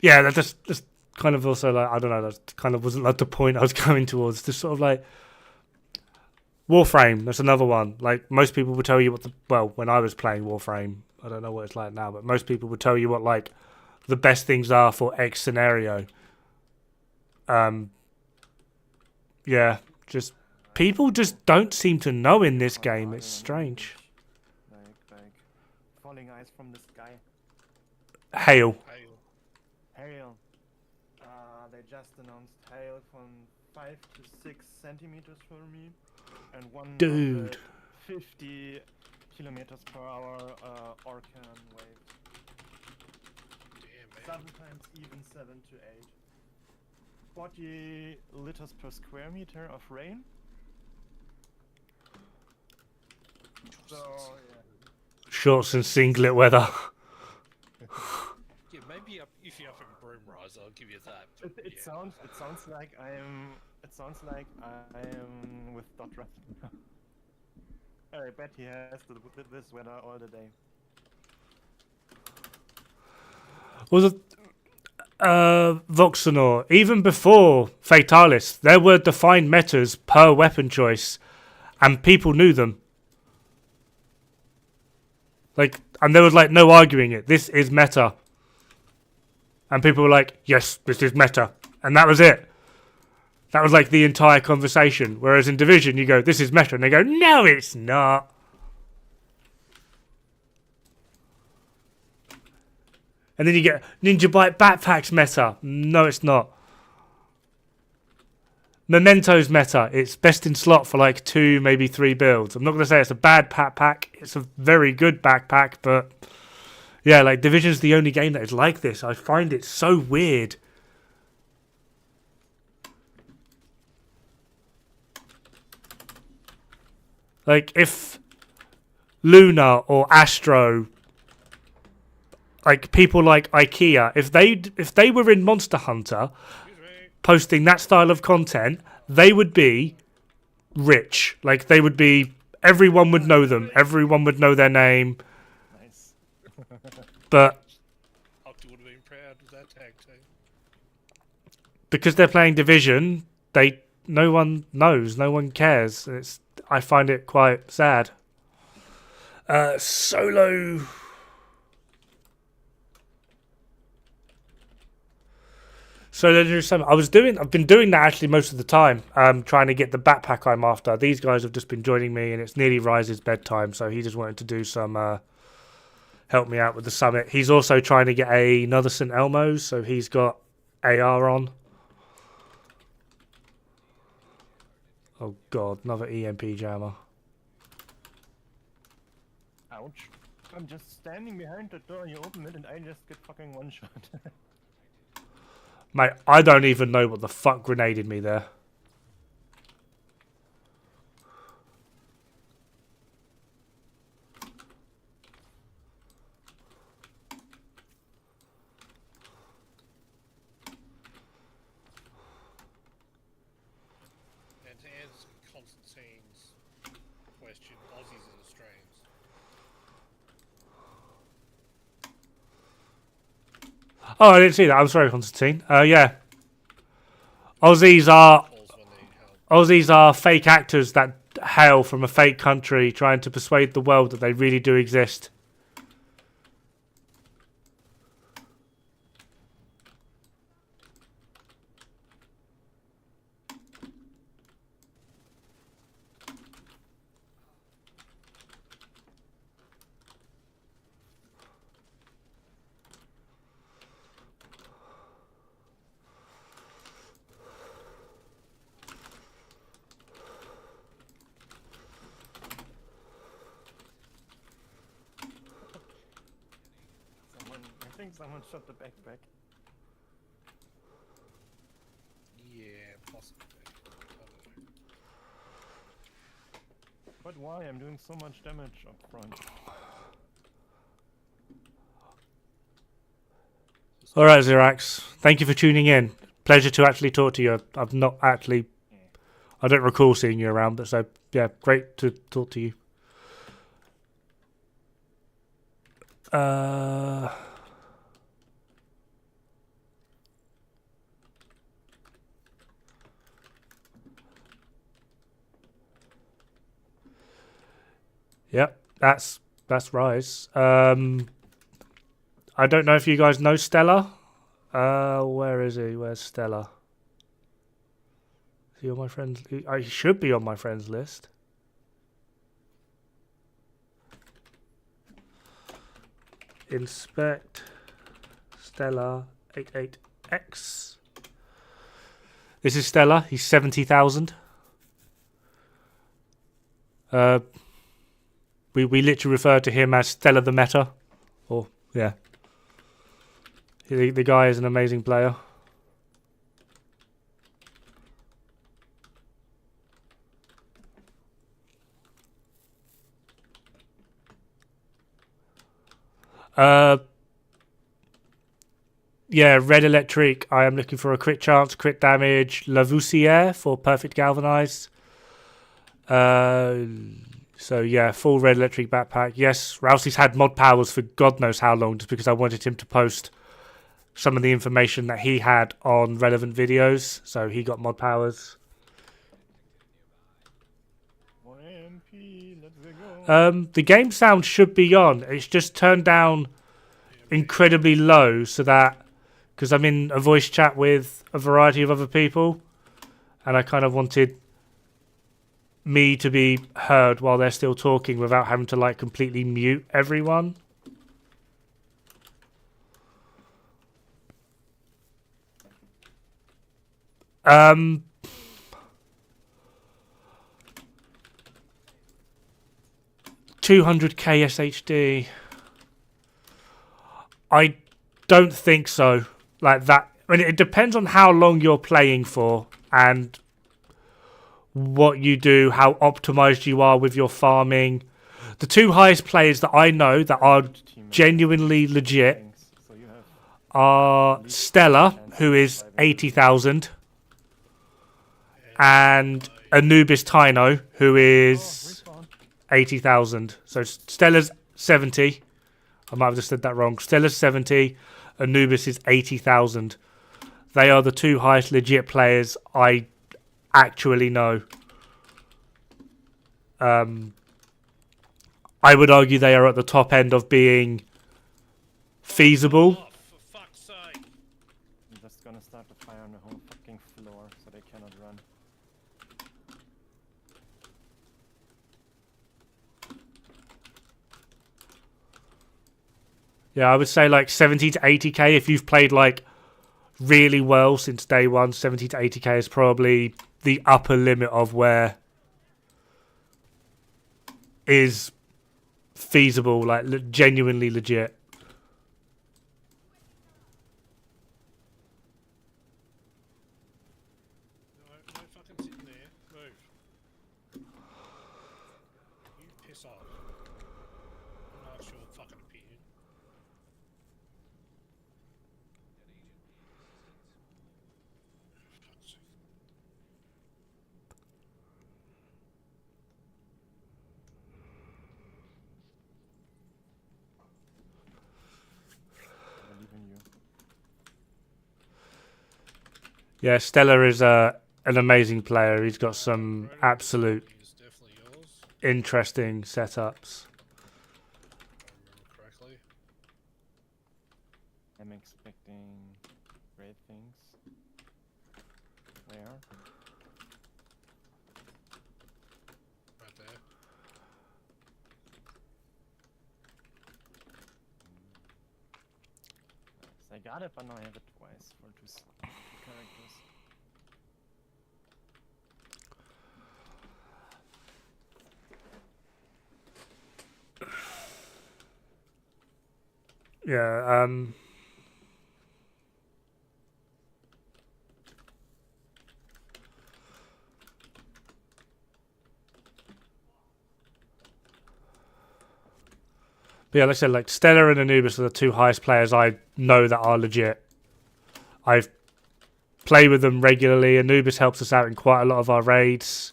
Yeah, that just kind of also, like, I don't know, that kind of wasn't like the point I was going towards. Just sort of like Warframe, that's another one. Like, most people would tell you when I was playing Warframe, I don't know what it's like now, but most people would tell you what, like, the best things are for X scenario. Yeah, just people just don't seem to know in this game. It's strange. Like falling ice from the sky. Hail. Hail. They just announced hail from 5 to 6 centimeters for me, and 150 kilometers per hour Orkan wave. Damn, man. Sometimes even 7 to 8. 40 liters per square meter of rain. So yeah. Shorts and singlet weather. Yeah, maybe if you're up in Broomrise, I'll give you that. It sounds like I am with Dod-Regnbue. I bet he has this weather all the day. Was it Voxenor? Even before Fatalis, there were defined metas per weapon choice, and people knew them. Like, and there was like no arguing it. This is meta. And people were like, yes, this is meta. And that was it. That was like the entire conversation. Whereas in Division, you go, this is meta. And they go, no, it's not. And then you get Ninja Bite backpacks meta. No, it's not. Memento's meta. It's best in slot for like 2, maybe 3 builds. I'm not going to say it's a bad backpack. It's a very good backpack, but yeah, like Division's the only game that is like this. I find it so weird. Like if Luna or Astro, like people like IKEA, if they were in Monster Hunter posting that style of content, they would be rich. Like they would be, everyone would know them. Everyone would know their name. Nice. But Octa would have been proud of that tag team. because they're playing Division, no one knows, no one cares. I find it quite sad. Solo. So I've been doing that actually most of the time. Trying to get the backpack I'm after. These guys have just been joining me, and it's nearly Rise's bedtime, so he just wanted to do some help me out with the summit. He's also trying to get another St. Elmo's, so he's got AR on. Oh god, another EMP jammer. Ouch. I'm just standing behind the door, you open it, and I just get fucking one shot. Mate, I don't even know what the fuck grenaded me there. And to answer Constantine's question, Aussies and Australians. Oh, I didn't see that. I'm sorry, Constantine. Yeah. Aussies are Calls when they need help. Aussies are fake actors that hail from a fake country trying to persuade the world that they really do exist. I think someone shot the backpack. Yeah, possibly. I don't know. But why? I'm doing so much damage up front. All right, Xerax. Thank you for tuning in. Pleasure to actually talk to you. I've not actually... I don't recall seeing you around, but so, yeah, great to talk to you. Yep, that's Rise. I don't know if you guys know Stella. Where is he? Where's Stella? Is he on my friends? He should be on my friends list. Inspect Stella 88X. This is Stella. He's 70,000. We literally refer to him as Stella the Meta. Or, yeah. The guy is an amazing player. Yeah, Red Electric. I am looking for a crit chance, crit damage, Lavoisier for perfect galvanize. So yeah, full Red Electric backpack. Yes, Rousey's had mod powers for God knows how long, just because I wanted him to post some of the information that he had on relevant videos. So he got mod powers. MP, let's go. The game sound should be on. It's just turned down incredibly low, so that because I'm in a voice chat with a variety of other people, and I kind of wanted me to be heard while they're still talking without having to like completely mute everyone. 200k SHD. I don't think so. Like that. I mean, it depends on how long you're playing for and what you do, how optimized you are with your farming. The two highest players that I know that are genuinely legit Things. So you have are Stella, who is 80,000, and Anubis Tino, who is 80,000. So Stella's 70. I might have just said that wrong. Stella's 70. Anubis is 80,000. They are the two highest legit players I actually know. I would argue they are at the top end of being feasible. Oh, for fuck's sake. I'm just gonna start the fire on the whole fucking floor so they cannot run. Yeah, I would say like 70 to 80k if you've played like really well since day one. 70 to 80k is probably the upper limit of where is feasible, like genuinely legit. No, no fucking sitting there. Move. You piss off. I'm not your fucking opinion. Fuck's sake. I believe in you. Yeah, Stella is an amazing player. He's got some absolute Is definitely yours, interesting setups. if I remember correctly. I'm expecting great things. Where? Right there. Nice. I got it, but now I have it twice for two characters. Yeah, but yeah, like I said, like Stella and Anubis are the two highest players I know that are legit. I've played with them regularly. Anubis helps us out in quite a lot of our raids.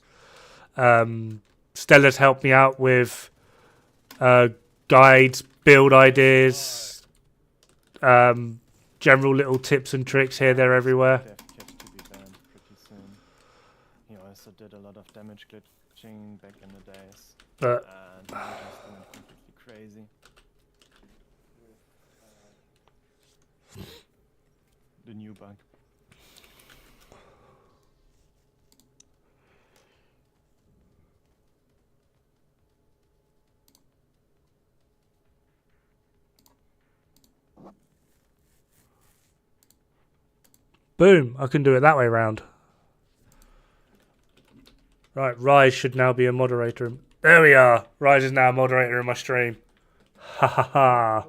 Stella's helped me out with guides, build ideas, general little tips and tricks here, there, everywhere. Death Kit to be banned pretty soon. He also did a lot of damage glitching back in the days. But And he just went completely crazy. The new bug. boom, I can do it that way round. Right, Rise should now be a moderator. There we are. Rise is now a moderator in my stream. Ha ha ha.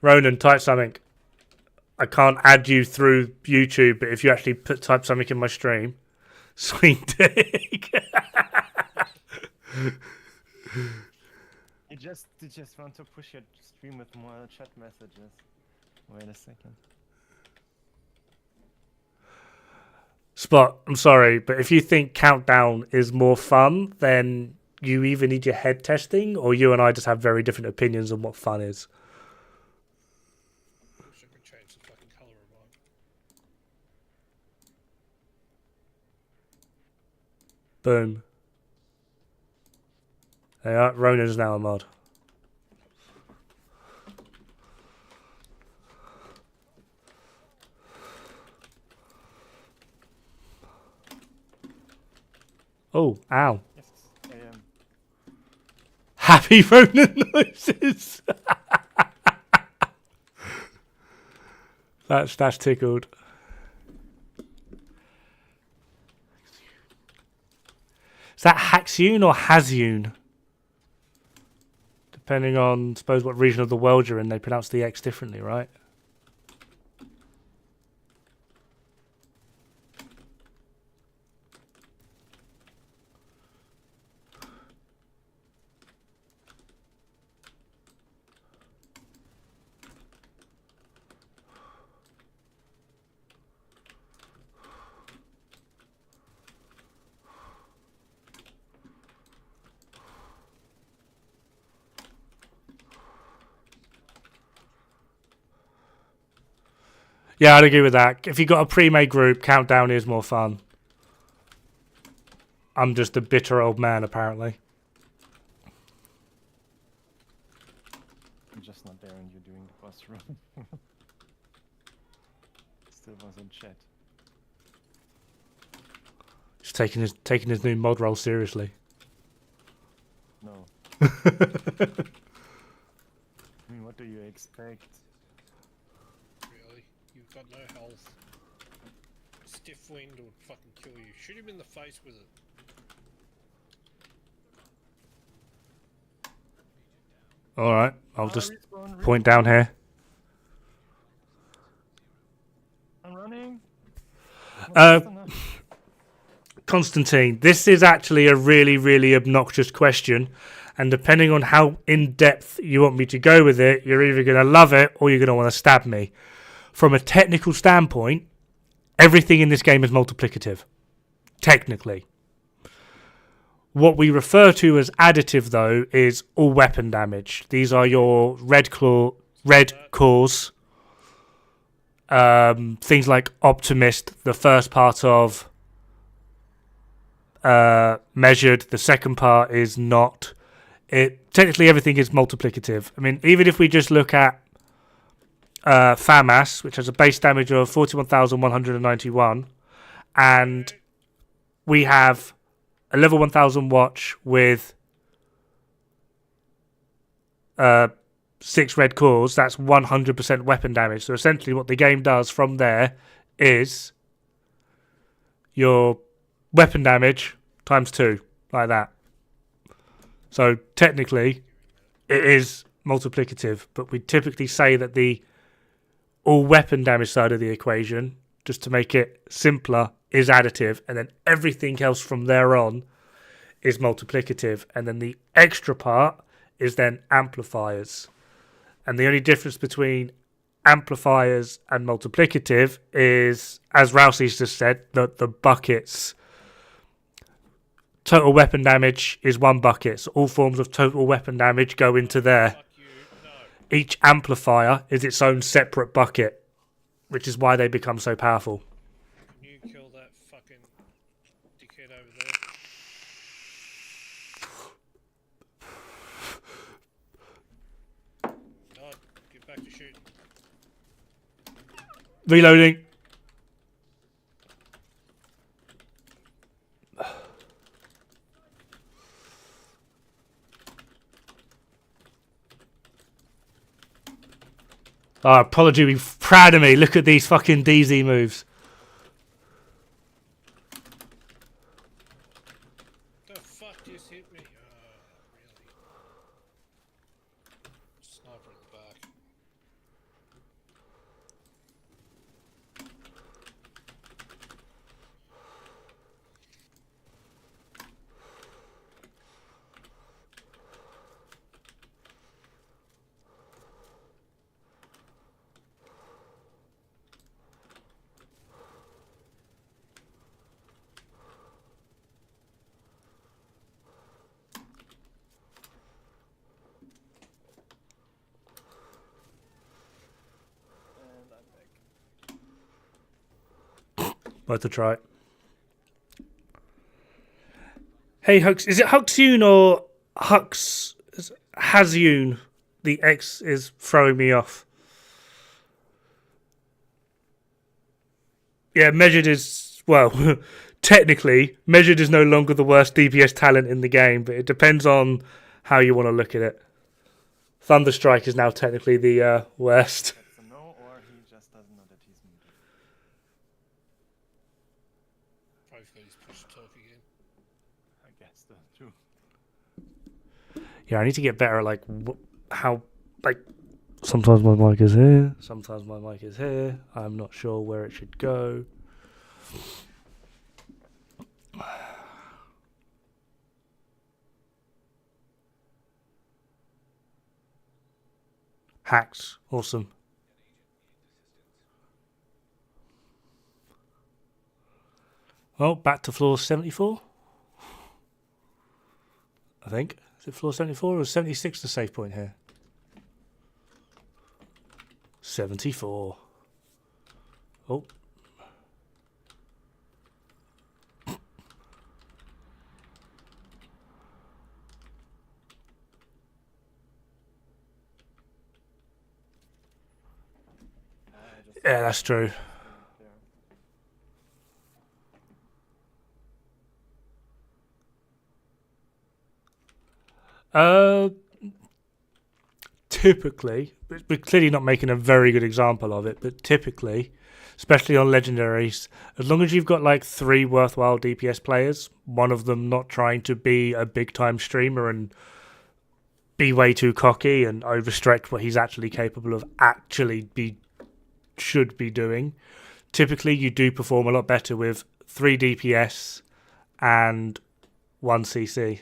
Ronan, type something. I can't add you through YouTube, but if you actually type something in my stream, sweet dick. You just want to push your stream with more chat messages. Wait a second. Spot, I'm sorry, but if you think Countdown is more fun, then you either need your head testing or you and I just have very different opinions on what fun is. Wish I could change the fucking colour of mine. Boom. There you are. Ronan's now a mod. Oh, ow. Yes, I am. Happy Ronan noises. That's tickled. Is that Haxune or Hazune? Depending on, suppose, what region of the world you're in, they pronounce the X differently, right? Yeah, I'd agree with that. If you've got a pre-made group, Countdown is more fun. I'm just a bitter old man, apparently. I'm just not there and you're doing the boss run. Still was in chat. He's taking his new mod role seriously. No. I mean, what do you expect? Really? You've got no health. Stiff wind would fucking kill you. Shoot him in the face with it. Alright, I'll just point down here. I'm running. Constantine, this is actually a really, really obnoxious question. And depending on how in-depth you want me to go with it, you're either going to love it or you're going to want to stab me. From a technical standpoint, everything in this game is multiplicative. Technically. What we refer to as additive, though, is all weapon damage. These are your red cores. Things like Optimist, the first part of Measured, the second part is not. Technically, everything is multiplicative. I mean, even if we just look at FAMAS, which has a base damage of 41,191, and we have a level 1000 watch with 6 red cores, that's 100% weapon damage. So essentially what the game does from there is your weapon damage times 2, like that. So technically it is multiplicative, but we typically say that the all weapon damage side of the equation, just to make it simpler, is additive, and then everything else from there on is multiplicative, and then the extra part is then amplifiers. And the only difference between amplifiers and multiplicative is, as Rousey's just said, the buckets. Total weapon damage is 1 bucket, so all forms of total weapon damage go into there. Fuck you. No. Each amplifier is its own separate bucket, which is why they become so powerful. Can you kill that fucking dickhead over there? Dod, get back to shooting. Reloading. Oh, Apology, be proud of me. Look at these fucking DZ moves. The fuck just hit me? Really? Sniper at the back. And I'm back. Worth a try. Hey, Hux. Is it Huxune or Hazyun? The X is throwing me off. Yeah, Measured is... Well, technically, Measured is no longer the worst DPS talent in the game, but it depends on how you want to look at it. Thunderstrike is now technically the worst. That's a no, or he just doesn't know that he's muted. Hopefully he's push to talk again. I guess that's true. Yeah, I need to get better at like how like. Sometimes my mic is here. Sometimes my mic is here. I'm not sure where it should go. Hacks. Awesome. Well, back to floor 74. I think. Is it floor 74 or 76 the save point here? 74. Oh. Yeah, that's true. Typically, we're clearly not making a very good example of it, but typically, especially on legendaries, as long as you've got like 3 worthwhile DPS players, one of them not trying to be a big time streamer and be way too cocky and overstretch what he's actually capable of should be doing, typically you do perform a lot better with 3 DPS and 1 CC.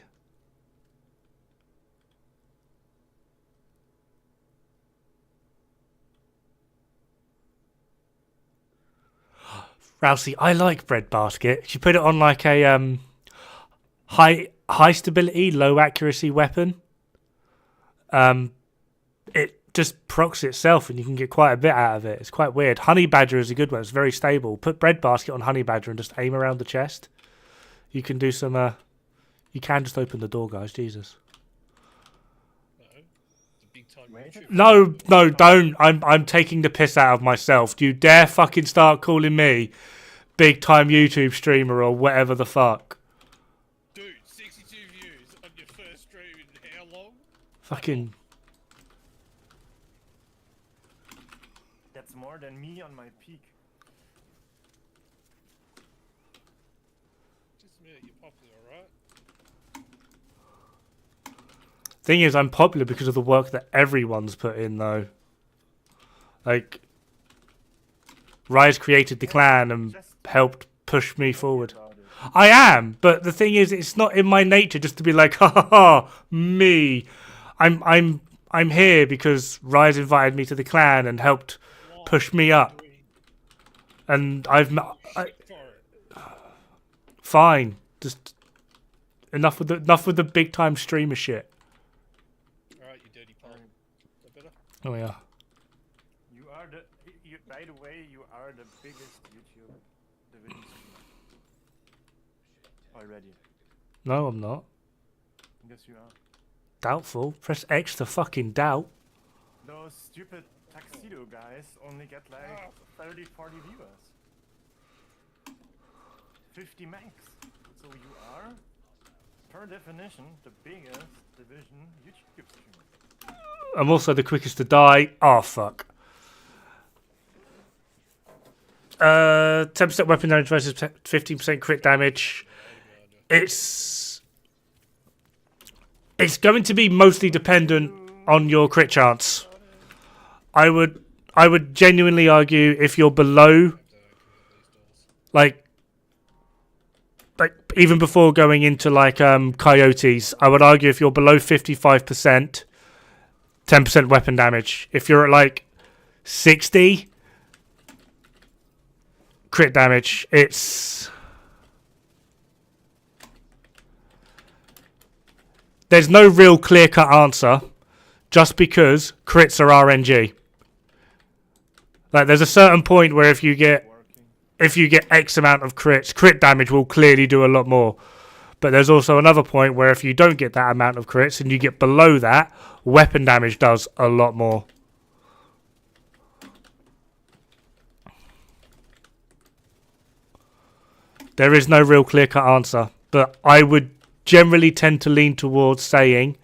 Rousey, I like bread basket. She put it on like a high stability, low accuracy weapon. It just procs itself and you can get quite a bit out of it. It's quite weird. Honey Badger is a good one. It's very stable. Put bread basket on Honey Badger and just aim around the chest. You can do some. You can just open the door, guys. Jesus. No, don't. I'm taking the piss out of myself. Do you dare fucking start calling me big time YouTube streamer or whatever the fuck? Dude, 62 views on your first stream in how long? Fucking. That's more than me on my peak. Just a minute, you're popular, right? Thing is, I'm popular because of the work that everyone's put in, though. Like, Rise created the clan and helped push me forward. I am, but the thing is, it's not in my nature just to be like, ha ha ha, me. I'm here because Rise invited me to the clan and helped push me up. And fine, just enough with the big time streamer shit. Alright, you dirty pole. Is that better? Oh yeah. By the way, you are the biggest YouTube division streamer. Already. No, I'm not. Yes, you are. Doubtful. Press X to fucking doubt. Those stupid tuxedo guys only get like 30, 40 viewers. 50 max. So you are, per definition, the biggest division YouTube streamer. I'm also the quickest to die. Oh, fuck. 10% weapon damage versus 15% crit damage. It's going to be mostly dependent on your crit chance. I would genuinely argue if you're below, like even before going into like coyotes, I would argue if you're below 55%, 10% weapon damage. If you're at like 60. Crit damage, there's no real clear-cut answer just because crits are RNG. Like there's a certain point where if you get X amount of crits, crit damage will clearly do a lot more. But there's also another point where if you don't get that amount of crits and you get below that, weapon damage does a lot more. There is no real clear-cut answer, but I would generally tend to lean towards saying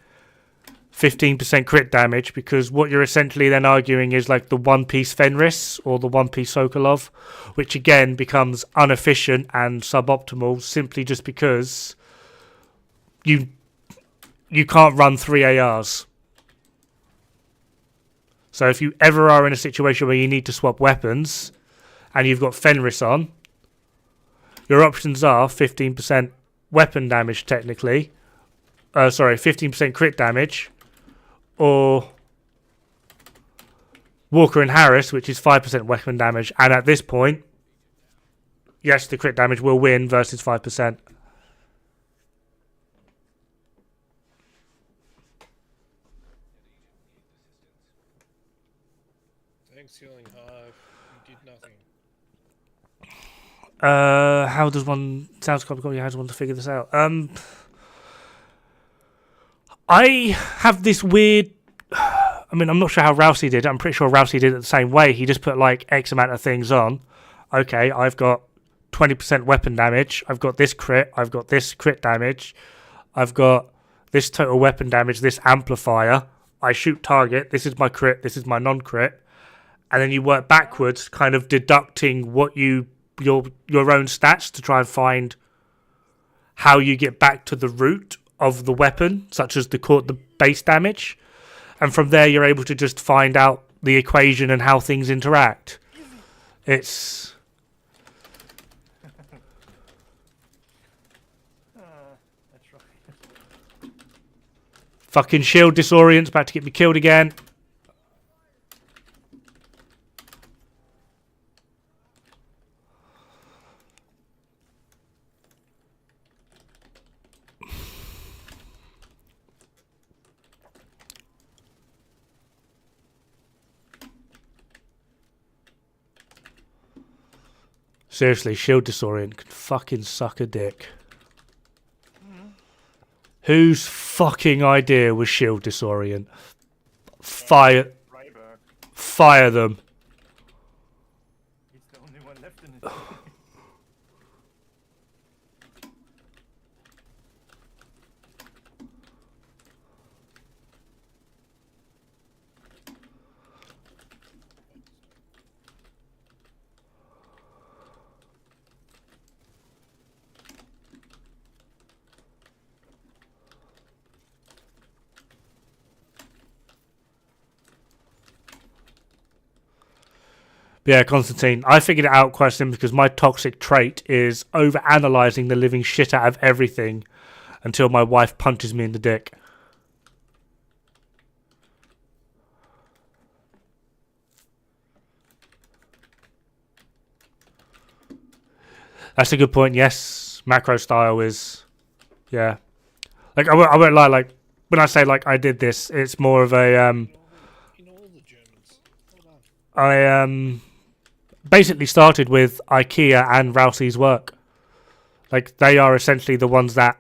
15% crit damage because what you're essentially then arguing is like the one-piece Fenris or the one-piece Sokolov, which again becomes inefficient and suboptimal simply just because you can't run 3 ARs. So if you ever are in a situation where you need to swap weapons and you've got Fenris on, your options are 15% weapon damage technically. 15% crit damage, or Walker and Harris, which is 5% weapon damage. And at this point, yes, the crit damage will win versus 5%. Thanks, Healing Hive. You did nothing. How does one... Sounds complicated. How does one to figure this out? I have this weird... I mean, I'm not sure how Rousey did it. I'm pretty sure Rousey did it the same way. He just put, like, X amount of things on. Okay, I've got 20% weapon damage. I've got this crit. I've got this crit damage. I've got this total weapon damage, this amplifier. I shoot target. This is my crit. This is my non-crit. And then you work backwards, kind of deducting what your own stats to try and find how you get back to the root of the weapon, such as the base damage. And from there, you're able to just find out the equation and how things interact. It's... That's right. Fucking shield disorient's about to get me killed again. Seriously, shield disorient can fucking suck a dick. Whose fucking idea was shield disorient? Fire them. He's the only one left in it. Yeah, Constantine, I figured it out quite simply because my toxic trait is over-analysing the living shit out of everything until my wife punches me in the dick. That's a good point, yes. Macro style is... Yeah. Like, I won't lie, like, when I say, like, I did this, it's more of a... You know all the Germans. Well done. I basically started with IKEA and Rousey's work. Like, they are essentially the ones that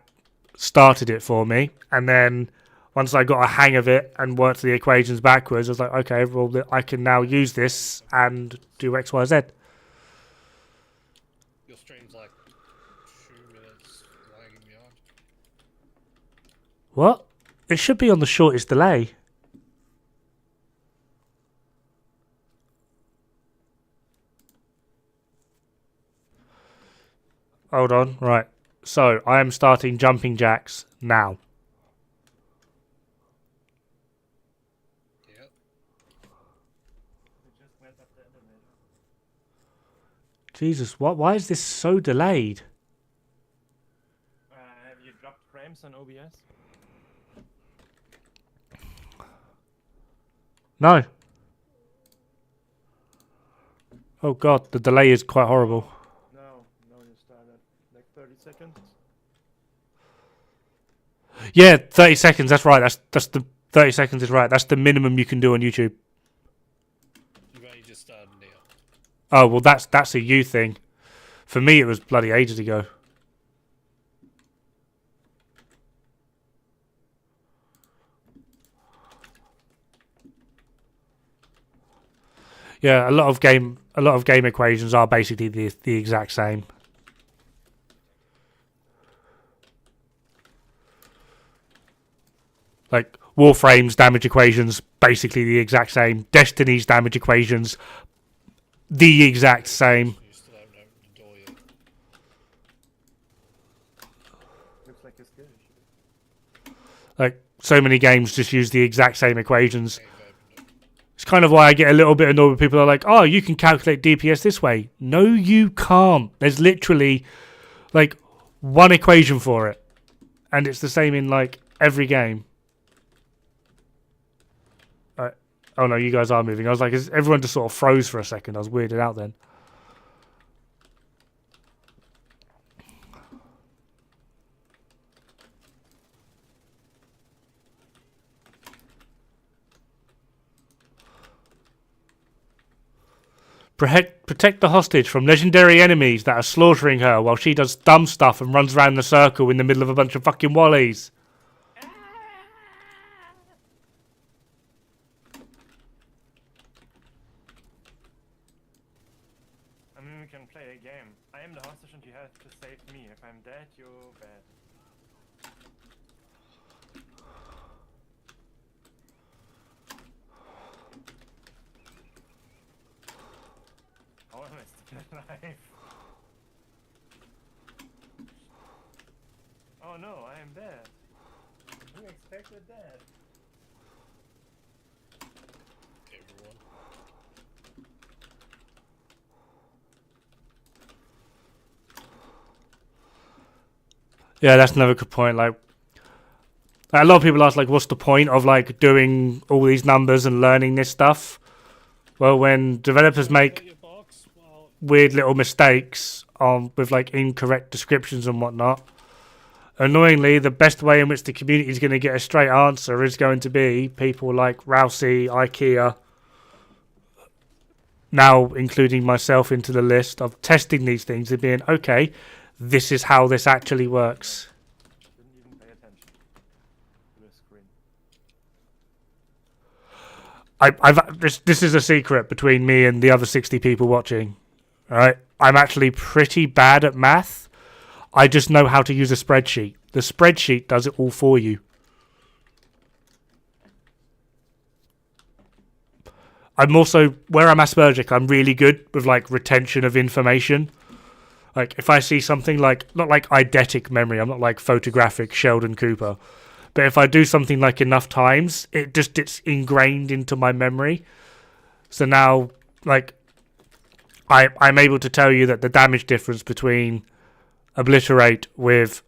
started it for me. And then once I got a hang of it and worked the equations backwards, I was like, okay, well, I can now use this and do X, Y, Z. Your stream's like 2 minutes lagging behind. What? It should be on the shortest delay. Hold on, right. So, I am starting jumping jacks now. Yep. Jesus, why is this so delayed? Have you dropped frames on OBS? No. Oh god, the delay is quite horrible. No, you started like 30 seconds. Yeah, 30 seconds, that's right. That's the 30 seconds is right. That's the minimum you can do on YouTube. You've only just started now. Oh, well that's a you thing. For me it was bloody ages ago. Yeah, a lot of game equations are basically the exact same. Like Warframe's damage equations basically the exact same. Destiny's damage equations the exact same. You still haven't opened the door yet. Looks like it's good. Like, so many games just use the exact same equations. It's kind of why I get a little bit annoyed when people are like, oh, you can calculate DPS this way. No, you can't. There's literally, like, one equation for it. And it's the same in, like, every game. Oh, no, you guys are moving. I was like, everyone just sort of froze for a second. I was weirded out then. Protect the hostage from legendary enemies that are slaughtering her while she does dumb stuff and runs around in a circle in the middle of a bunch of fucking wallies. I mean, we can play a game. I am the hostage and you have to save me. If I'm dead, you're bad. How am I still alive? Oh no, I am dead. Who expected that? Everyone. Yeah, that's another good point. Like, a lot of people ask, like, what's the point of, like, doing all these numbers and learning this stuff? Well, when developers make weird little mistakes with, like, incorrect descriptions and whatnot, annoyingly, the best way in which the community is going to get a straight answer is going to be people like Rousey, IKEA, now including myself into the list of testing these things and being, okay, this is how this actually works. Didn't even pay attention to the screen. This is a secret between me and the other 60 people watching. All right, I'm actually pretty bad at math. I just know how to use a spreadsheet. The spreadsheet does it all for you. I'm also, where I'm Aspergic, I'm really good with, like, retention of information. Like, if I see something, like, not like eidetic memory, I'm not like photographic Sheldon Cooper, but if I do something like enough times, it's ingrained into my memory. So now, like, I'm able to tell you that the damage difference between Obliterate with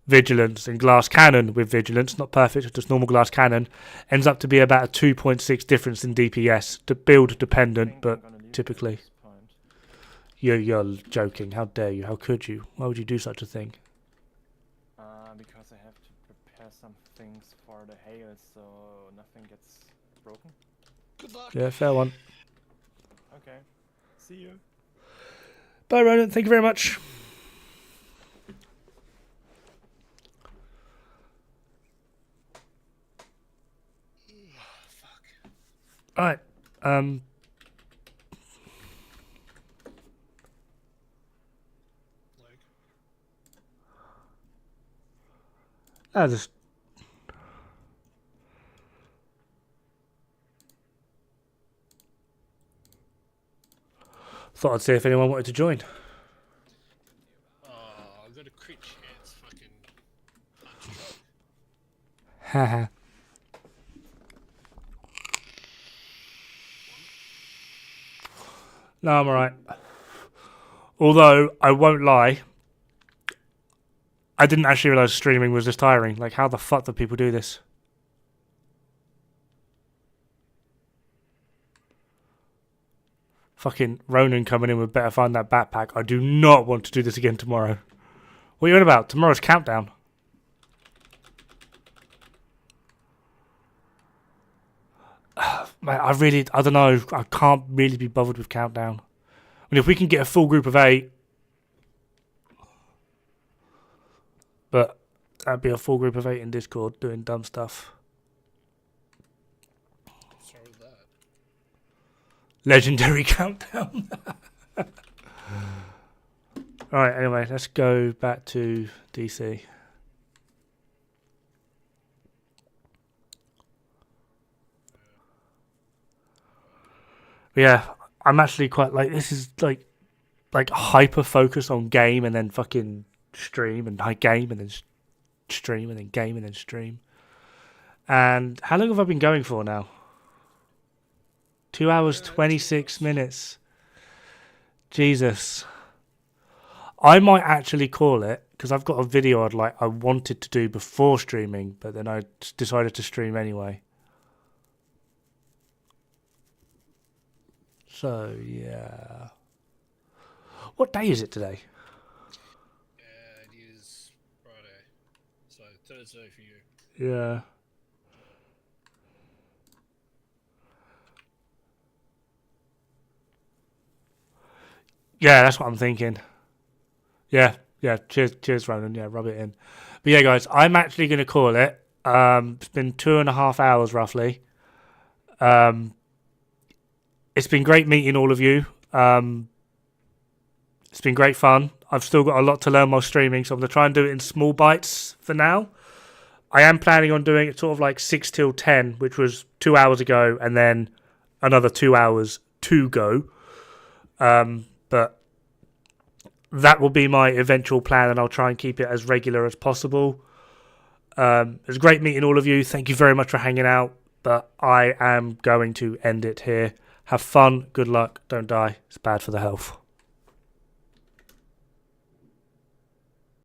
Vigilance and Glass Cannon with Vigilance, not perfect, just normal Glass Cannon, ends up to be about a 2.6 difference in DPS. To build dependent, but typically. You're joking. How dare you? How could you? Why would you do such a thing? Because I have to prepare some things for the hail so nothing gets broken. Good luck. Yeah, fair one. Okay. See you. Bye, Ronan. Thank you very much. All right. I just thought I'd see if anyone wanted to join. Oh, I got a crit chance. Fucking. Haha. No, I'm alright. Although, I won't lie, I didn't actually realise streaming was this tiring. Like, how the fuck do people do this? Fucking Ronan coming in with better find that backpack. I do not want to do this again tomorrow. What are you on about? Tomorrow's countdown. Mate, I don't know. I can't really be bothered with countdown. I mean, if we can get a full group of 8, but that'd be a full group of 8 in Discord doing dumb stuff. What's wrong with that? Legendary countdown. Alright, anyway, let's go back to DC. Yeah, I'm actually quite like, this is like hyper focus on game and then fucking stream and game and then stream and then game and then stream. And how long have I been going for now? 2 hours, 26 minutes. Jesus. I might actually call it, because I've got a video I wanted to do before streaming, but then I decided to stream anyway. So, yeah. What day is it today? It is Friday. So Thursday for you. Yeah. Yeah, that's what I'm thinking. Yeah. Cheers, Ronan. Yeah, rub it in. But yeah, guys, I'm actually going to call it. It's been 2.5 hours, roughly. It's been great meeting all of you. It's been great fun. I've still got a lot to learn while streaming, so I'm going to try and do it in small bites for now. I am planning on doing it sort of like 6 till 10, which was 2 hours ago, and then another 2 hours to go. But that will be my eventual plan, and I'll try and keep it as regular as possible. It was great meeting all of you. Thank you very much for hanging out, but I am going to end it here. Have fun, good luck, don't die. It's bad for the health.